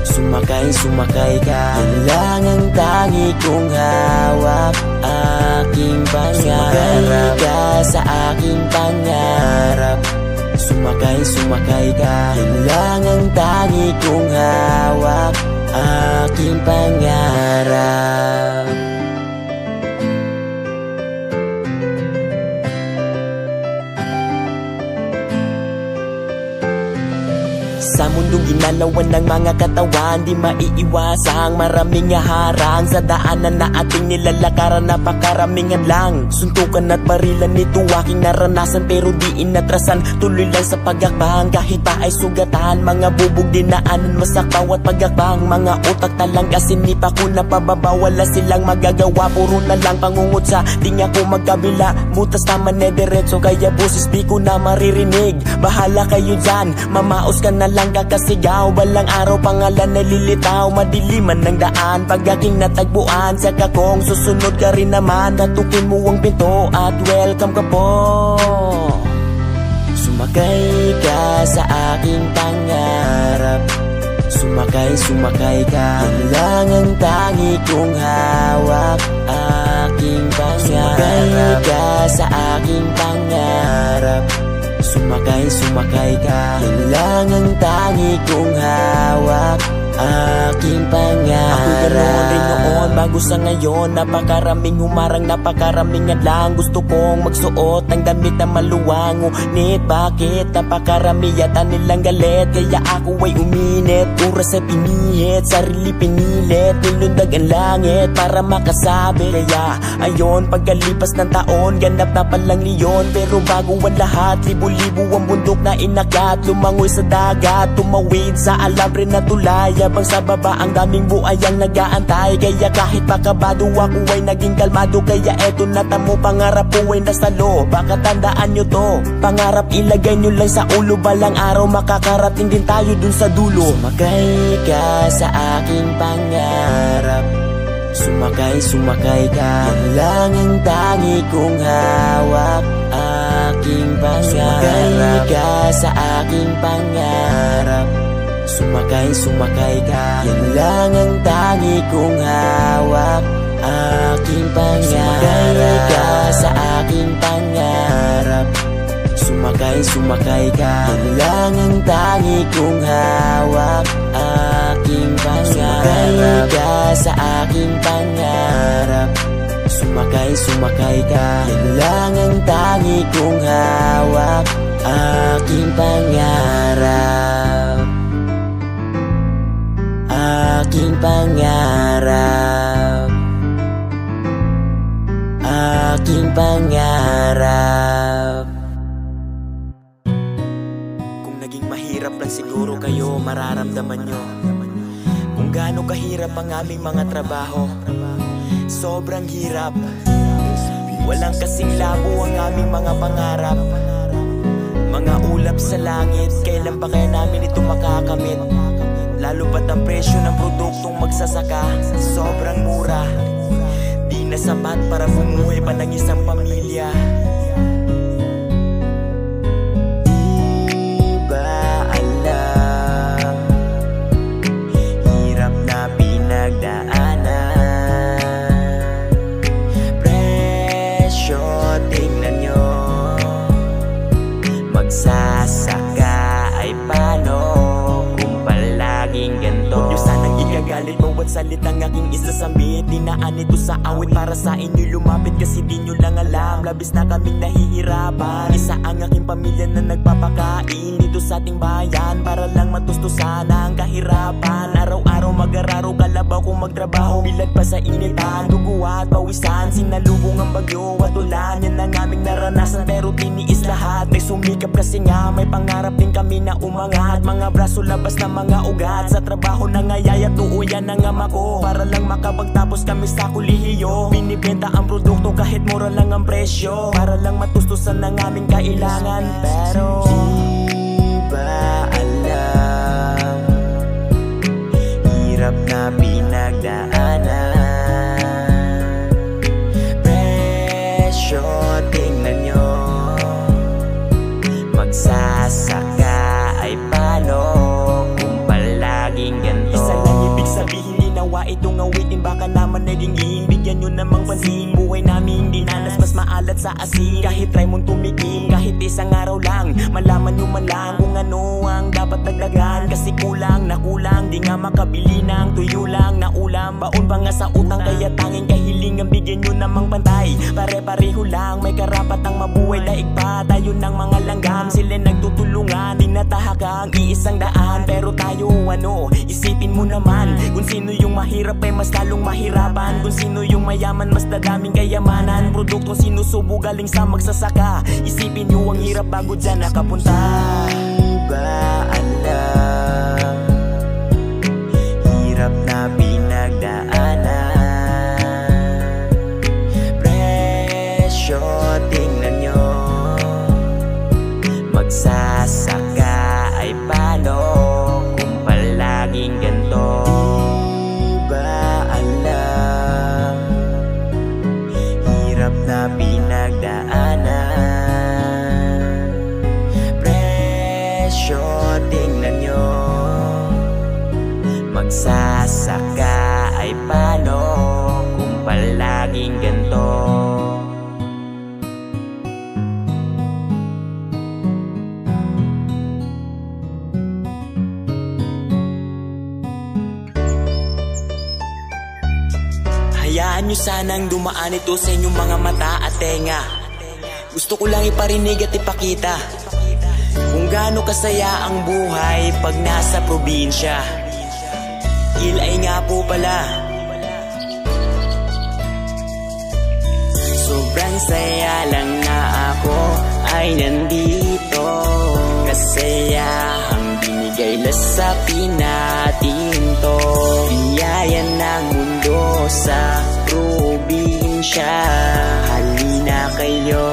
sumakay ka, yan lang ang tangi kong hawak, aking pangarap. Sumakay ka sa aking pangarap, sumakay ka, yan lang ang tangi kong hawak, aking pangarap. mundong ginalawan ng mga katawan. Di maiiwasang maraming harang sa daanan na ating nilalakaran. Napakaraming hadlang, suntukan at barilan nito aking naranasan, pero di inatrasan. Tuloy lang sa pagakbang kahit pa ay sugatan. Mga bubog dinaanan masak bawat pagakbang. Mga utak talang kasinipa ko na pababa, wala silang magagawa. Puro na lang pangungot sa tinga ko magkabila. Butas naman e diretso kaya busis di ko na maririnig. Bahala kayo dyan, mamaos ka na lang kakasigaw. Balang araw pangalan na lilitaw, madiliman ng daan pag aking natagpuan. Saka kong susunod ka rin naman, katukin mo ang pinto at welcome ka po. Sumakay ka sa aking pangarap, sumakay ka. Yan lang ang tangi kong hawak, aking pangarap. Sumakay ka sa aking pangarap, sumakay ka. Yan lang ang tangi kong hawak, aking pangarap. Ako ganoon rin noon bago sa ngayon. Napakaraming humarang, napakaraming adlang. Gusto kong magsuot ng damit na maluwang. Ngunit bakit napakarami yata nilang galit? Kaya ako ay uminit, oras ay pinihit, sarili pinilit, nilundag ang langit para makasabi. Kaya ayon, pagkalipas ng taon, ganap na palang leon. Pero bago ang lahat, libo-libo ang bundok na inakyat. Lumangoy sa dagat, tumawid sa alambre na tulay. Habang sa baba ang daming buhay ang nag-aantay. Kaya kahit pakabado ako ay naging kalmado. Kaya eto na tamo, pangarap ko ay nasa loob. Baka tandaan nyo to, pangarap ilagay nyo lang sa ulo. Balang araw makakarating din tayo dun sa dulo. Sumakay ka sa aking pangarap, sumakay ka. Yan lang ang tangi kong hawak, aking pangarap. Sumakay ka sa aking pangarap, sumakay ka. Yan lang ang tangi kong hawak, aking pangarap. Sumakay ka sa aking pangarap, sumakay ka. Yan lang ang tangi kong hawak, aking pangarap. Sumakay ka sa aking pangarap, sumakay ka. Yan lang ang tangi kong hawak, aking pangarap, aking pangarap, aking pangarap. Kung naging mahirap lang siguro kayo, mararamdaman nyo kung gaano kahirap ang aming mga trabaho. Sobrang hirap, walang kasing labo ang aming mga pangarap. Mga ulap sa langit, kailan pa kaya namin ito makakamit? Lalo ba't ang presyo ng produktong magsasaka sobrang mura, di na sapat para bumuhay pa ng isang pamilya. Di ba alam, hirap na pinagdaanan. Presyo, tingnan nyo, magsasaka ay paano kung palaging ganito? Huwag nyo sanang igagalit bawat salitang aking isasambit. Dinaan ito sa awit para sa inyo lumapit, kasi di nyo lang alam, labis na kaming nahihirapan. Isa ang aking pamilya na nagpapakain dito sa ating bayan para lang matustusan ang kahirapan. Araw-araw mag-araro, kalabaw kong magtrabaho, bilad pa sa initan, dugo at pawisan. Sinalubong ang bagyo at ulan, yan ang aming naranasan, pero tiniis lahat. May sumikap kasi nga may pangarap din kami na umangat. Mga braso labas na mga ugat, sa trabaho nangayaya tuuyan ng ama ko para lang makapagtapos kami sa kolehiyo. Binibenta ang produkto kahit mura lang ang presyo para lang matustusan ng aming kailangan. Pero di ba alam, hirap na pinagdaanan. Presyo, tingnan nyo, magsasaka ay paano kung palaging ganito? Isa lang ibig sabihin, ginawa itong awitin, baka naman naging bigyan nyo namang pansin. Buhay namin hindi nanas, mas maalat sa asin. Kahit try mong tumikim, kahit isang araw lang, malaman nyo man lang kung ano ang dapat dagdagan. Kasi kulang na kulang, di nga makabili ng tuyo lang na ulam. Baon pa nga sa utang, kaya tanging kahilingan bigyan nyo namang pantay. Pare-pareho lang, may karapatang mabuhay. Daig pa tayo ng mga langgam, sila nagtutulungan, di natahakang iisang daan. Pero tayo ano, isipin mo naman, kung sino yung mahirap ay mas lalong mahirapan. Kung sino yung mayaman, mas dadaming kayamanan. Produktong sinusubo galing sa magsasaka. Isipin nyo ang hirap bago dyan nakapunta. Ba alam, hirap na pinagdaanan. Presyo, tingnan nyo, magsasaka ay paano kung palaging ganto. Ba alam, hirap na pinagdaanan. Presyo, tingnan nyo, magsasaka ay paano kung palaging ganto. Hayaan nyo sanang dumaan ito sa inyong mga mata at tenga. Gusto ko lang iparinig at ipakita kung gaano kasaya ang buhay pag nasa probinsya. Ilay nga po pala, sobrang saya lang na ako ay nandito. Kasayahang binigay lasapi natin to. Biyaya ng mundo sa probinsya. Halina kayo,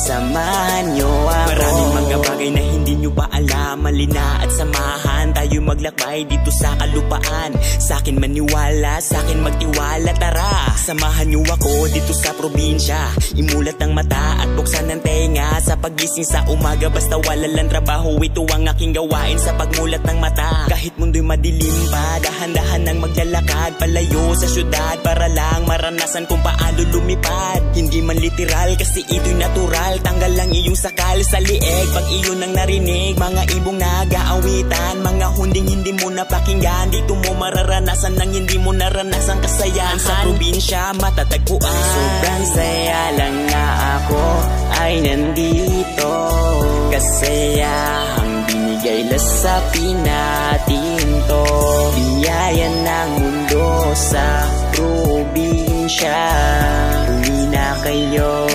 samahan nyo ako. Maraming mga bagay na hindi nyo pa alam. Malina at samahan tayo maglakbay dito sa kalupaan. Sa'kin maniwala, sa'kin magtiwala, tara. Samahan nyo ako dito sa probinsya. Imulat ang mata at buksan ng tenga. Sa pagising sa umaga, basta wala lang trabaho, ito ang aking gawain sa pagmulat ng mata. Kahit mundo'y madilim pa, dahan-dahan nang maglalakad palayo sa syudad para lang maranasan kung paano lumipad. Hindi man literal kasi ito'y natural. Tanggal lang iyong sakal sa lieg pag iyon ang narinig. Mga ibong nag-aawitan, mga hunding hindi mo napakinggan. Dito mo mararanasan ng hindi mo naranasan kasayahan. Sa probinsya matatagpuan. Sobrang saya lang na ako ay nandito. Kasayahang binigay lasapi natin to. Biyaya ng mundo sa probinsya. Halina kayo,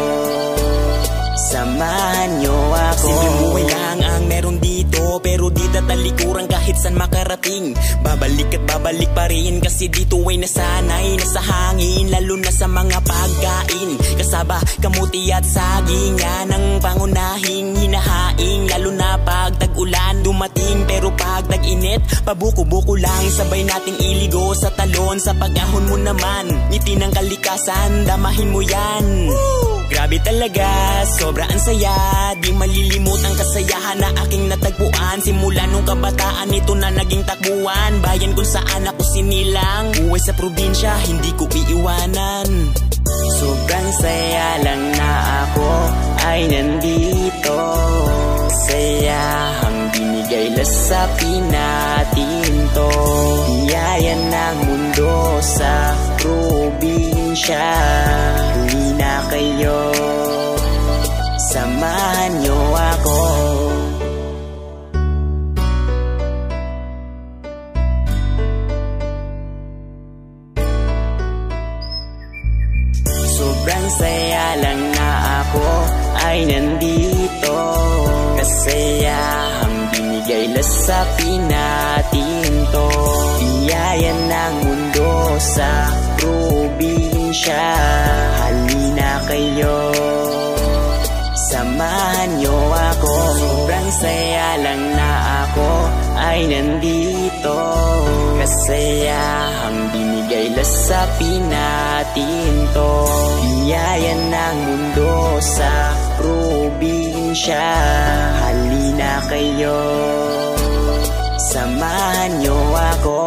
samahan nyo ako. Simpleng buhay lang ang meron dito, pero di tatalikuran kahit saan makarating. Babalik at babalik pa rin kasi dito ay nasanay na sa hangin. Lalo na sa mga pagkain, kasaba, kamuti at saging. Yan ang pangunahing hinahaing. Lalo na pag tag-ulan dumating, pero pag tag-init pabuko-buko lang. Sabay nating iligo sa talon. Sa pag-ahon mo naman, ngiti ng kalikasan, damahin mo yan. Grabe talaga, sobra ang saya. Di malilimot ang kasayahan na aking natagpuan. Simula nung kabataan, ito na naging takbuhan. Bayan kung saan ako sinilang. Buhay sa probinsya, hindi ko iiwanan. Sobrang saya lang na ako ay nandito. Sayahang binigay lasapi natin to. Biyaya ng mundo sa probinsya. Halina kayo, samahan nyo ako. Sobrang saya lang na ako ay nandito. Kasayahang binigay lasapi natin to. Biyaya ng mundo sa probinsya. Halina kayo, samahan nyo ako. Sobrang saya lang na ako ay nandito. Kasayahang binigay lasapi natin to. Biyaya ng mundo sa probinsya. Halina kayo, samahan nyo ako.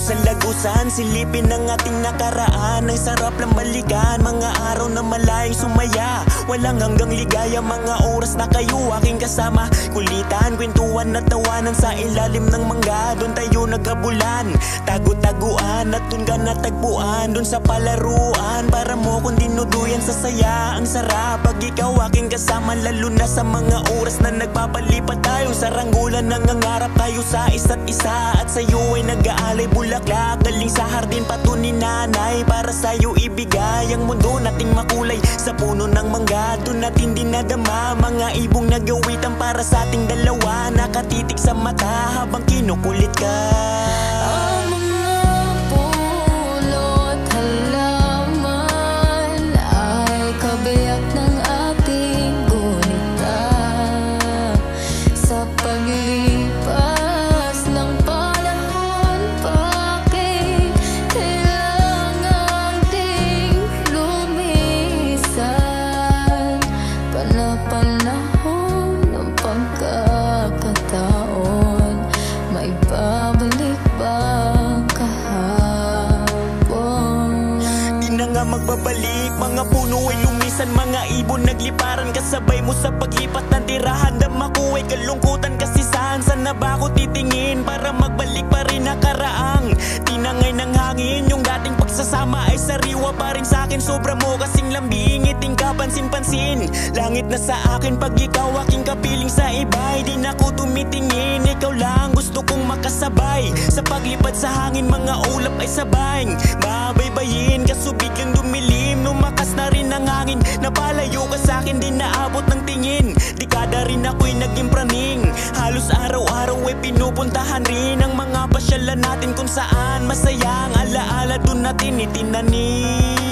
sa lagusan, silipin ang ating nakaraan. Ang sarap lang balikan, mga araw na malayong sumaya. Walang hanggang ligaya, mga oras na kayo aking kasama. Kulitan, kwentuhan at tawanan sa ilalim ng mangga. Doon tayo nagkabulan, tago-taguan at doon ka natagpuan. Doon sa palaruan, para mo kung dinuduyan sa saya. Ang sarap pag ikaw aking kasama, lalo na sa mga oras na nagpapalipat tayong saranggolan. Nangangarap tayo sa isa't isa at sa'yo ay nag-aalay bulaklak. Galing sa hardin patunin nanay, para sa'yo ibigay ang mundo nating makulay. Sa puno ng mangga, doon natin dinadama mga ibong nagawitan para sa ating dalawa. Nakatitik sa mata habang kinukulit ka. Ang mga pulot halaman ay kabiyak ng ating gunita. Sa paglipas ng panahon, bakit kailangan ding lumisan? Panapanahon ng pagkakataon, may babalik ba kahapon? Di na nga magbabalik, mga puno ay lumisan, mga ibon nagliparan. Kasabay mo sa paglipat ng tirahan, dama ko ay kalungkutan kasi saan na ba ako titingin para magbalik pa rin nakaraang tinangay ng hangin. Yung dating pagsasama ay sariwa pa rin sa'kin. Sobra mo kasing lambing, ngiting ka pansin-pansin. Langit na sa akin pag ikaw aking kapiling, sa iba'y di na ko tumitingin. Ikaw lang gusto kong makasabay sa paglipad sa hangin, mga ulap ay sabayng babaybayin. Kaso biglang dumilim, lumakas na rin ang hangin. Napalayo ka sa'kin, di naabot ng tingin. Dekada rin ako'y naging praning, halos araw-araw ay pinupuntahan rin ang mga pasyalan natin kung saan masaya ang alaala doon natin itinanim.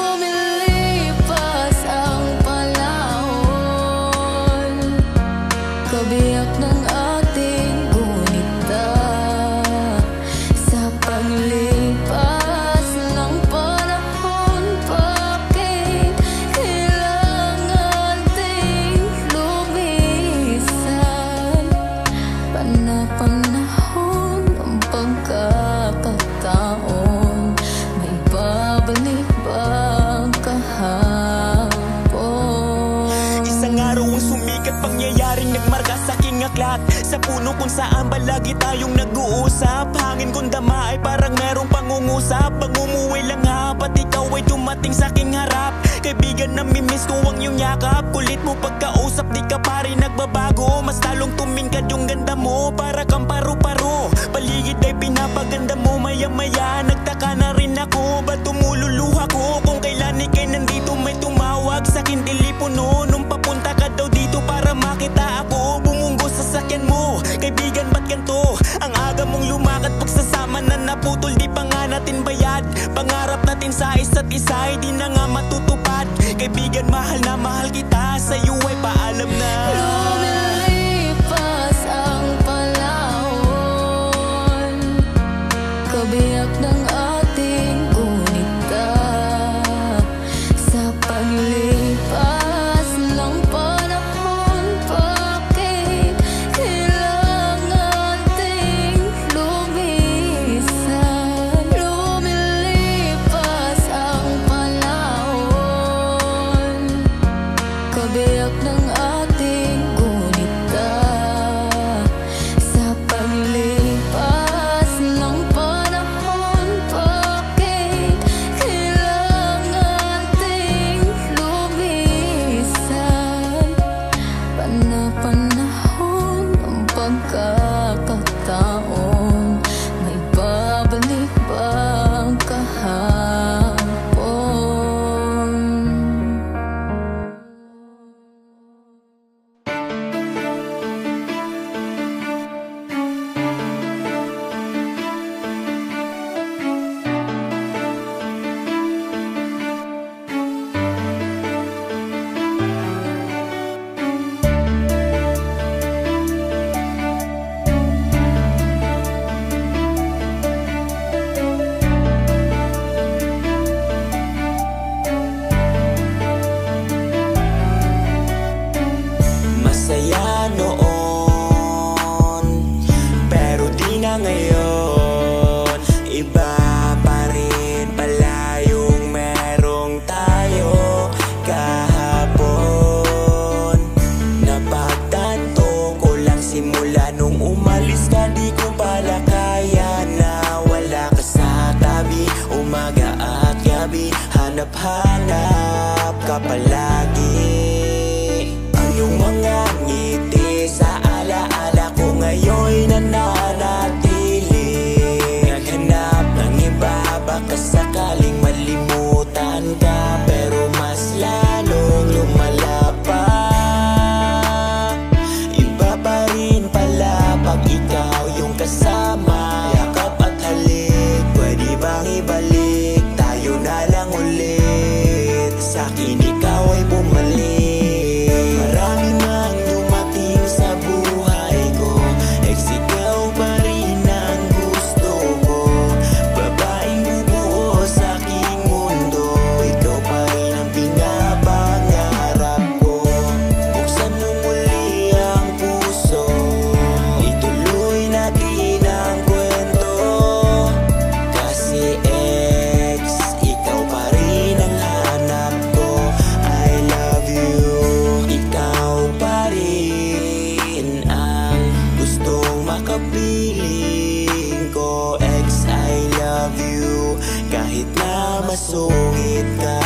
Lumilipas ang panahon, kabiyak ng ating gunita. Sa paglipas ng panahon, bakit kailangan ding lumisan? Panapanahon ng pagkakataon, may babalik ba kahapon? Isang araw ang sumikat, pangyayaring nagmarka sa aking aklat. Sa puno kung saan ba lagi tayong nag-uusap. Hangin kong dama ay parang merong pangungusap. Pag umuwi lang ha, pati ikaw ay dumating sa aking harap. Kaibigan, namimiss ko ang iyong yakap. Kulit mo pagkausap, di ka pa rin nagbabago. Mas lalong tumingkad yung ganda mo, para kang paru-paro. Paligid ay pinapaganda mo, maya-maya nagtaka na rin ako. Ba't tumululuha ko kung kailan ikay nandito? May tumawag sa'kin telepono nung papunta ka daw dito para makita ako. Bumunggo sa sakyan mo, kaibigan ba't ganto? Ang aga mong lumakad, pagsasama na naputol, di pa nga natin bayad. Pangarap natin sa isa't isa ay di na nga matutupad. Kaibigan, mahal na mahal kita, sa'yo ay paalam na. Lumilipas ang panahon, kabiyak ng ating gunita. Sa paglipas ng panahon, bakit kailangan ding lumisan? Lumilipas ang panahon, masungit ka,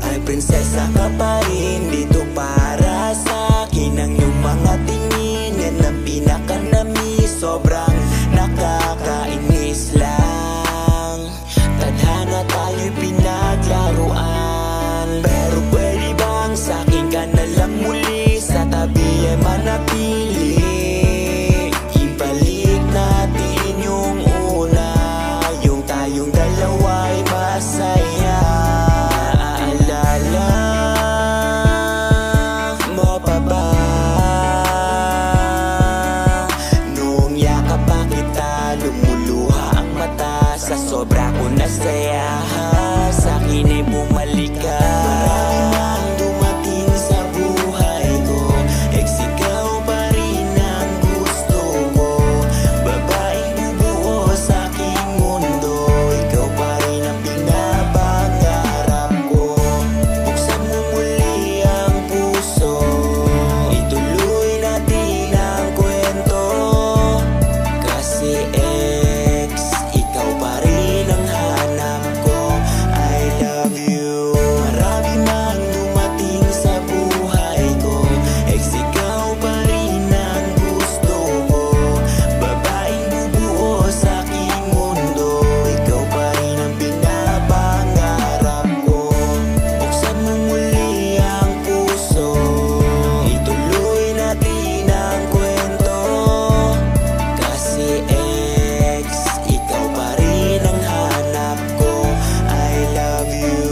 ay prinsesa ka pa rin dito para sa akin. Ang iyong mga tingin, yan ang pinakanami, sobrang nakakainis lang. Tadhana tayo'y pinaglaruan, pero pwede bang sa'kin ka na lang muli, sa tabi ay manatili. Ibalik natin yung una, yung tayong dalawa'y masaya. Naaalala mo pa ba nung yakap pa kita, lumuluha ang mata sa sobra ko nasaya. Sa'kin ay bumalik ka. Marami nang dumating sa buhay ko, ikaw pa rin ang gusto ko. Babaeng bubuo sa aking mundo, ikaw pa rin ang pinapangarap ko. Buksan mo muli ang puso, ituloy natin ang kwento. Kasi ikaw pa rin ang hanap ko. I love you. Marami nang dumating sa buhay ko, ikaw pa rin ang gusto ko. Babaeng bubuo sa aking mundo, ikaw pa rin ang pinapangarap ko. Buksan mo muli ang puso, ituloy natin ang kwento. Kasi ikaw pa rin ang hanap ko. I love you.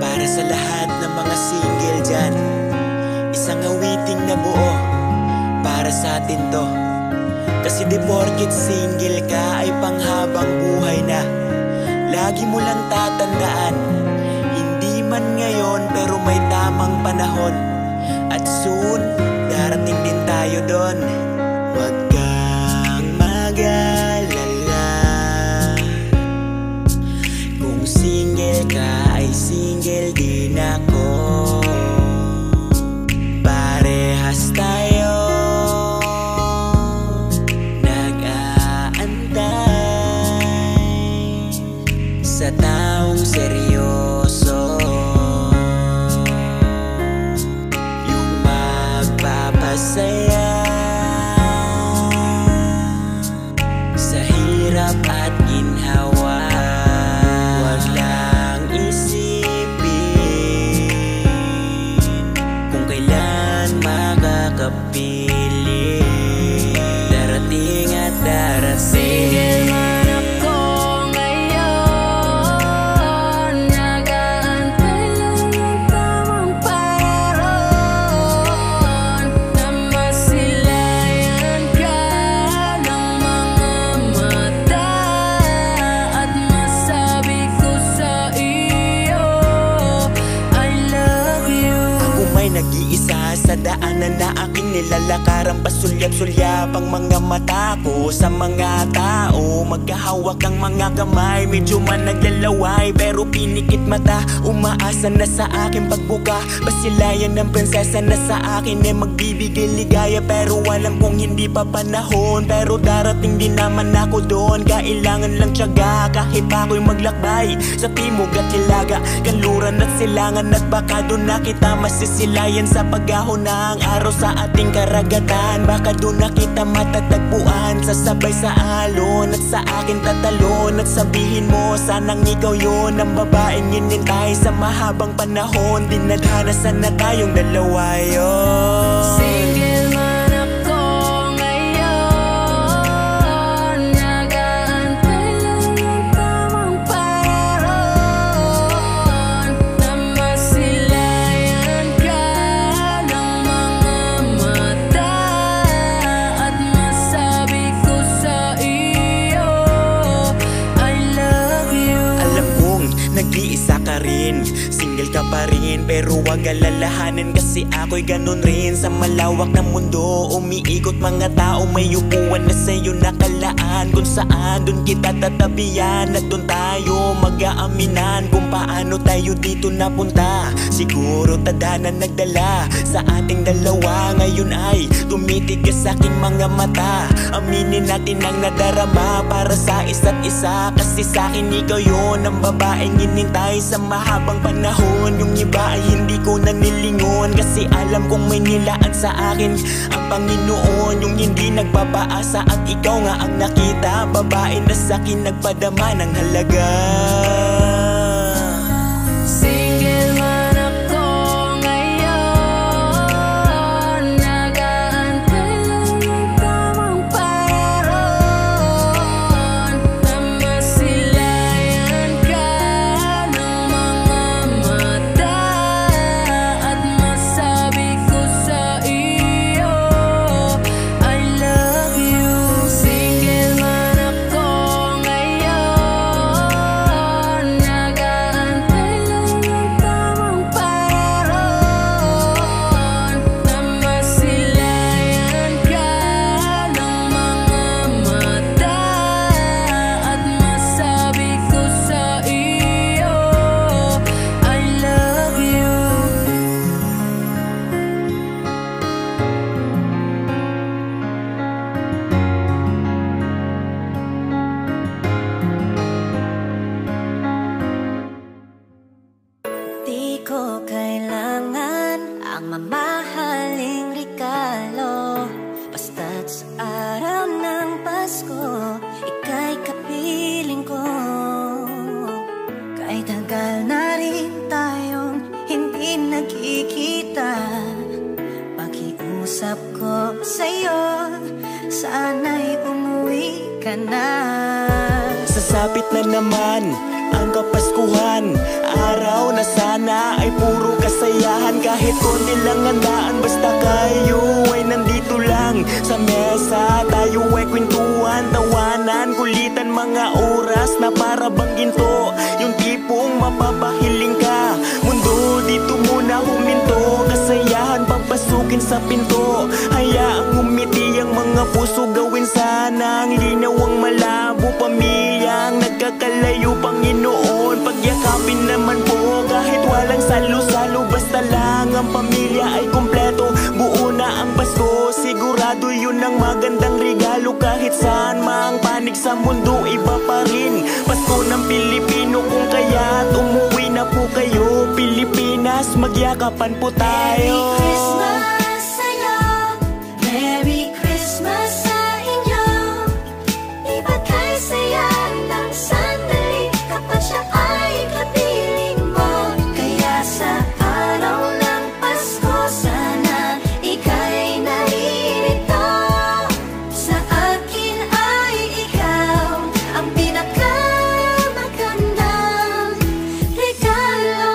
Para sa lahat ng mga single dyan, isang awiting na buo para sa atin to. Kasi di porkit single ka ay panghabang buhay na. Lagi mo lang tatandaan, hindi man ngayon pero may tamang panahon, at soon darating din tayo doon. Huwag kang mag-alala, kung single ka ay single din ako. Parehas tayo nag-aantay sa taong seryoso, yung magpapasaya sa hirap at ginhawa. Huwag lang isipin kung kailan makakapili. Darating at darating. Man ako ngayon, nag-aantay lang ng tamang panahon na masilayan ka ng mga mata at masabi ko sa iyo, I love you. Ako may nag-iisa sa daanan na aking nilalakaran, pasulyap-sulyap ang mga mata ko sa mga tao. Magkahawak ang mga kamay, medyo man naglalaway, pero pinikit mata, umaasa na sa akin pagbuka. Basilayan ng prinsesa na sa akin ay magbibigay ligaya, pero walang kung hindi pa panahon. Pero darating din naman ako doon, kailangan lang tiyaga. Kahit ako'y maglakbay sa timog at hilaga, kanluran at silangan, at baka doon na kita masisilayan sa pag-ahon ng araw sa ating karagatan. Baka doon na kita matatagpuan, sasabay sa alon at sa akin tatalon, at sabihin mo sanang ikaw yun ang babaeng hinintay sa mahabang panahon. Dinadhana sana tayong dalawa yun. Single man ako ngayon, nag-aantay lang ng tamang panahon na masilayan ka ng mga mata at masabi ko sa iyo, I love you. Alam kong nag-iisa ka rin, single ka pa rin. Pero wag alalahanin kasi ako'y ganun rin. Sa malawak na mundo umiikot mga tao, may upuan na sa'yo nakalaan. Kung saan dun kita tatabihan at dun tayo mag-aaminan kung paano tayo dito napunta. Siguro tadhana nagdala sa ating dalawa. Ngayon ay tumitigas sa aking mga mata. Aminin natin ang nadarama para sa isa't isa. Kasi sa'kin ikaw yun ang babaeng hinintay sa mahabang panahon. Yung iba ay hindi ko na nilingon kasi alam kong may nilaan sa akin ang Panginoon. Yung hindi nagpapaasa at ikaw nga ang nakita, babae na sa'kin nagpadama ng halaga. Single man ako ngayon, nag-aantay lang ng tamang panahon na masilayan ka ng mga mata at masabi ko sa iyo I love you. Single man ako ngayon, nag-aantay lang ng tamang panahon na masilayan ka ng mga mata at masabi ko sa iyo I love you. Di ko kailangan ang mamahaling regalo, basta't sa araw ng Pasko ika'y kapiling ko. Kahit tagal na rin tayong hindi nagkikita, pakiusap ko sa'yo, sana'y umuwi ka na. Sasapit na naman ang Kapaskuhan, araw na sana ay puro kasayahan. Kahit konti lang handaan, basta kayo ay nandito lang sa mesa. Tayo ay kwentuhan, tawanan, kulitan, mga oras na para bang ginto. Yung tipong mapapahiling ka, mundo dito muna huminto. Kasayahan papasukin sa pinto, hayaang umiti ang mga puso. Gawin sana ang linaw ang malabo, pamilyang nagkakalayo. Panginoon, pagyakapin naman po kahit walang salo-salo. Basta lang ang pamilya ay kumpleto, buo na ang Pasko. Sigurado yun ang magandang regalo. Kahit saan mang panig sa mundo, iba pa rin Pasko ng Pilipino. Kung kaya't umuwi na po kayo Pilipinas, magyakapan po tayo. Merry Christmas sa'yo, Merry Christmas sa inyo. Di ba kay saya ng sandali kapag siya ay kapiling mo? Kaya sa araw ng Pasko sana ika'y naririto. Sa akin ay ikaw ang pinakamagandang regalo.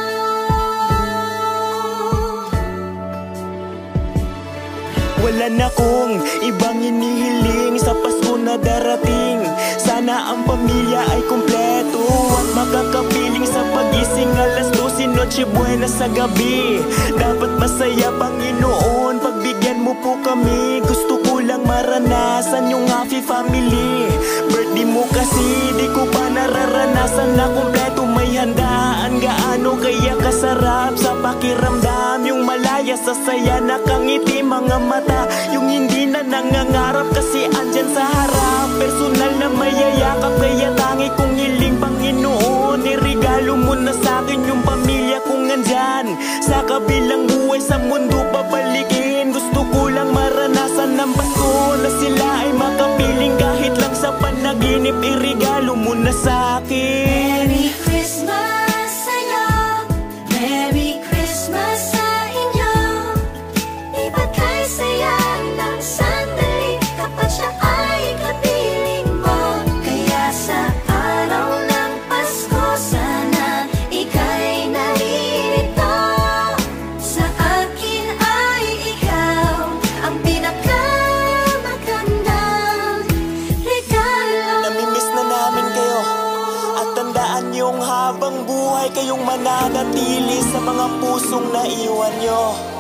Wala na kong ibang inihiling sa Pasko na darating. Sana ang pamilya ay kumpleto at makakapiling sa pagising alas 12 Noche Buena sa gabi. Dapat masaya, Panginoon, pagbigyan mo po kami. Gusto ko lang maranasan yung happy family. Birthday mo kasi di ko pa nararanasan na kumpleto. May handaan, gaano kaya kasarap sa pakiramdam. Yung malaya sa saya, nakangiti mga mata. Yung hindi na nangangarap kasi andyan sa harap. Personal na mayayakap, kaya tangi kong hiling, Panginoon, iregalo mo na sa'kin yung pamilya kong andyan sa kabilang buhay sa mundo babalikin. Gusto ko lang maranasan ng Pasko na sila ay makapiling. Kahit lang sa panaginip, iregalo mo na sa'kin. Merry Christmas sa'yo, Merry Christmas sa inyo. Di ba kay saya ng sandali kapag siya ay kapiling mo? Kaya sa araw ng Pasko sana ika'y naririto. Sa akin ay ikaw ang pinakamagandang regalo. Namimiss na namin kayo. pusong naiwan nyo.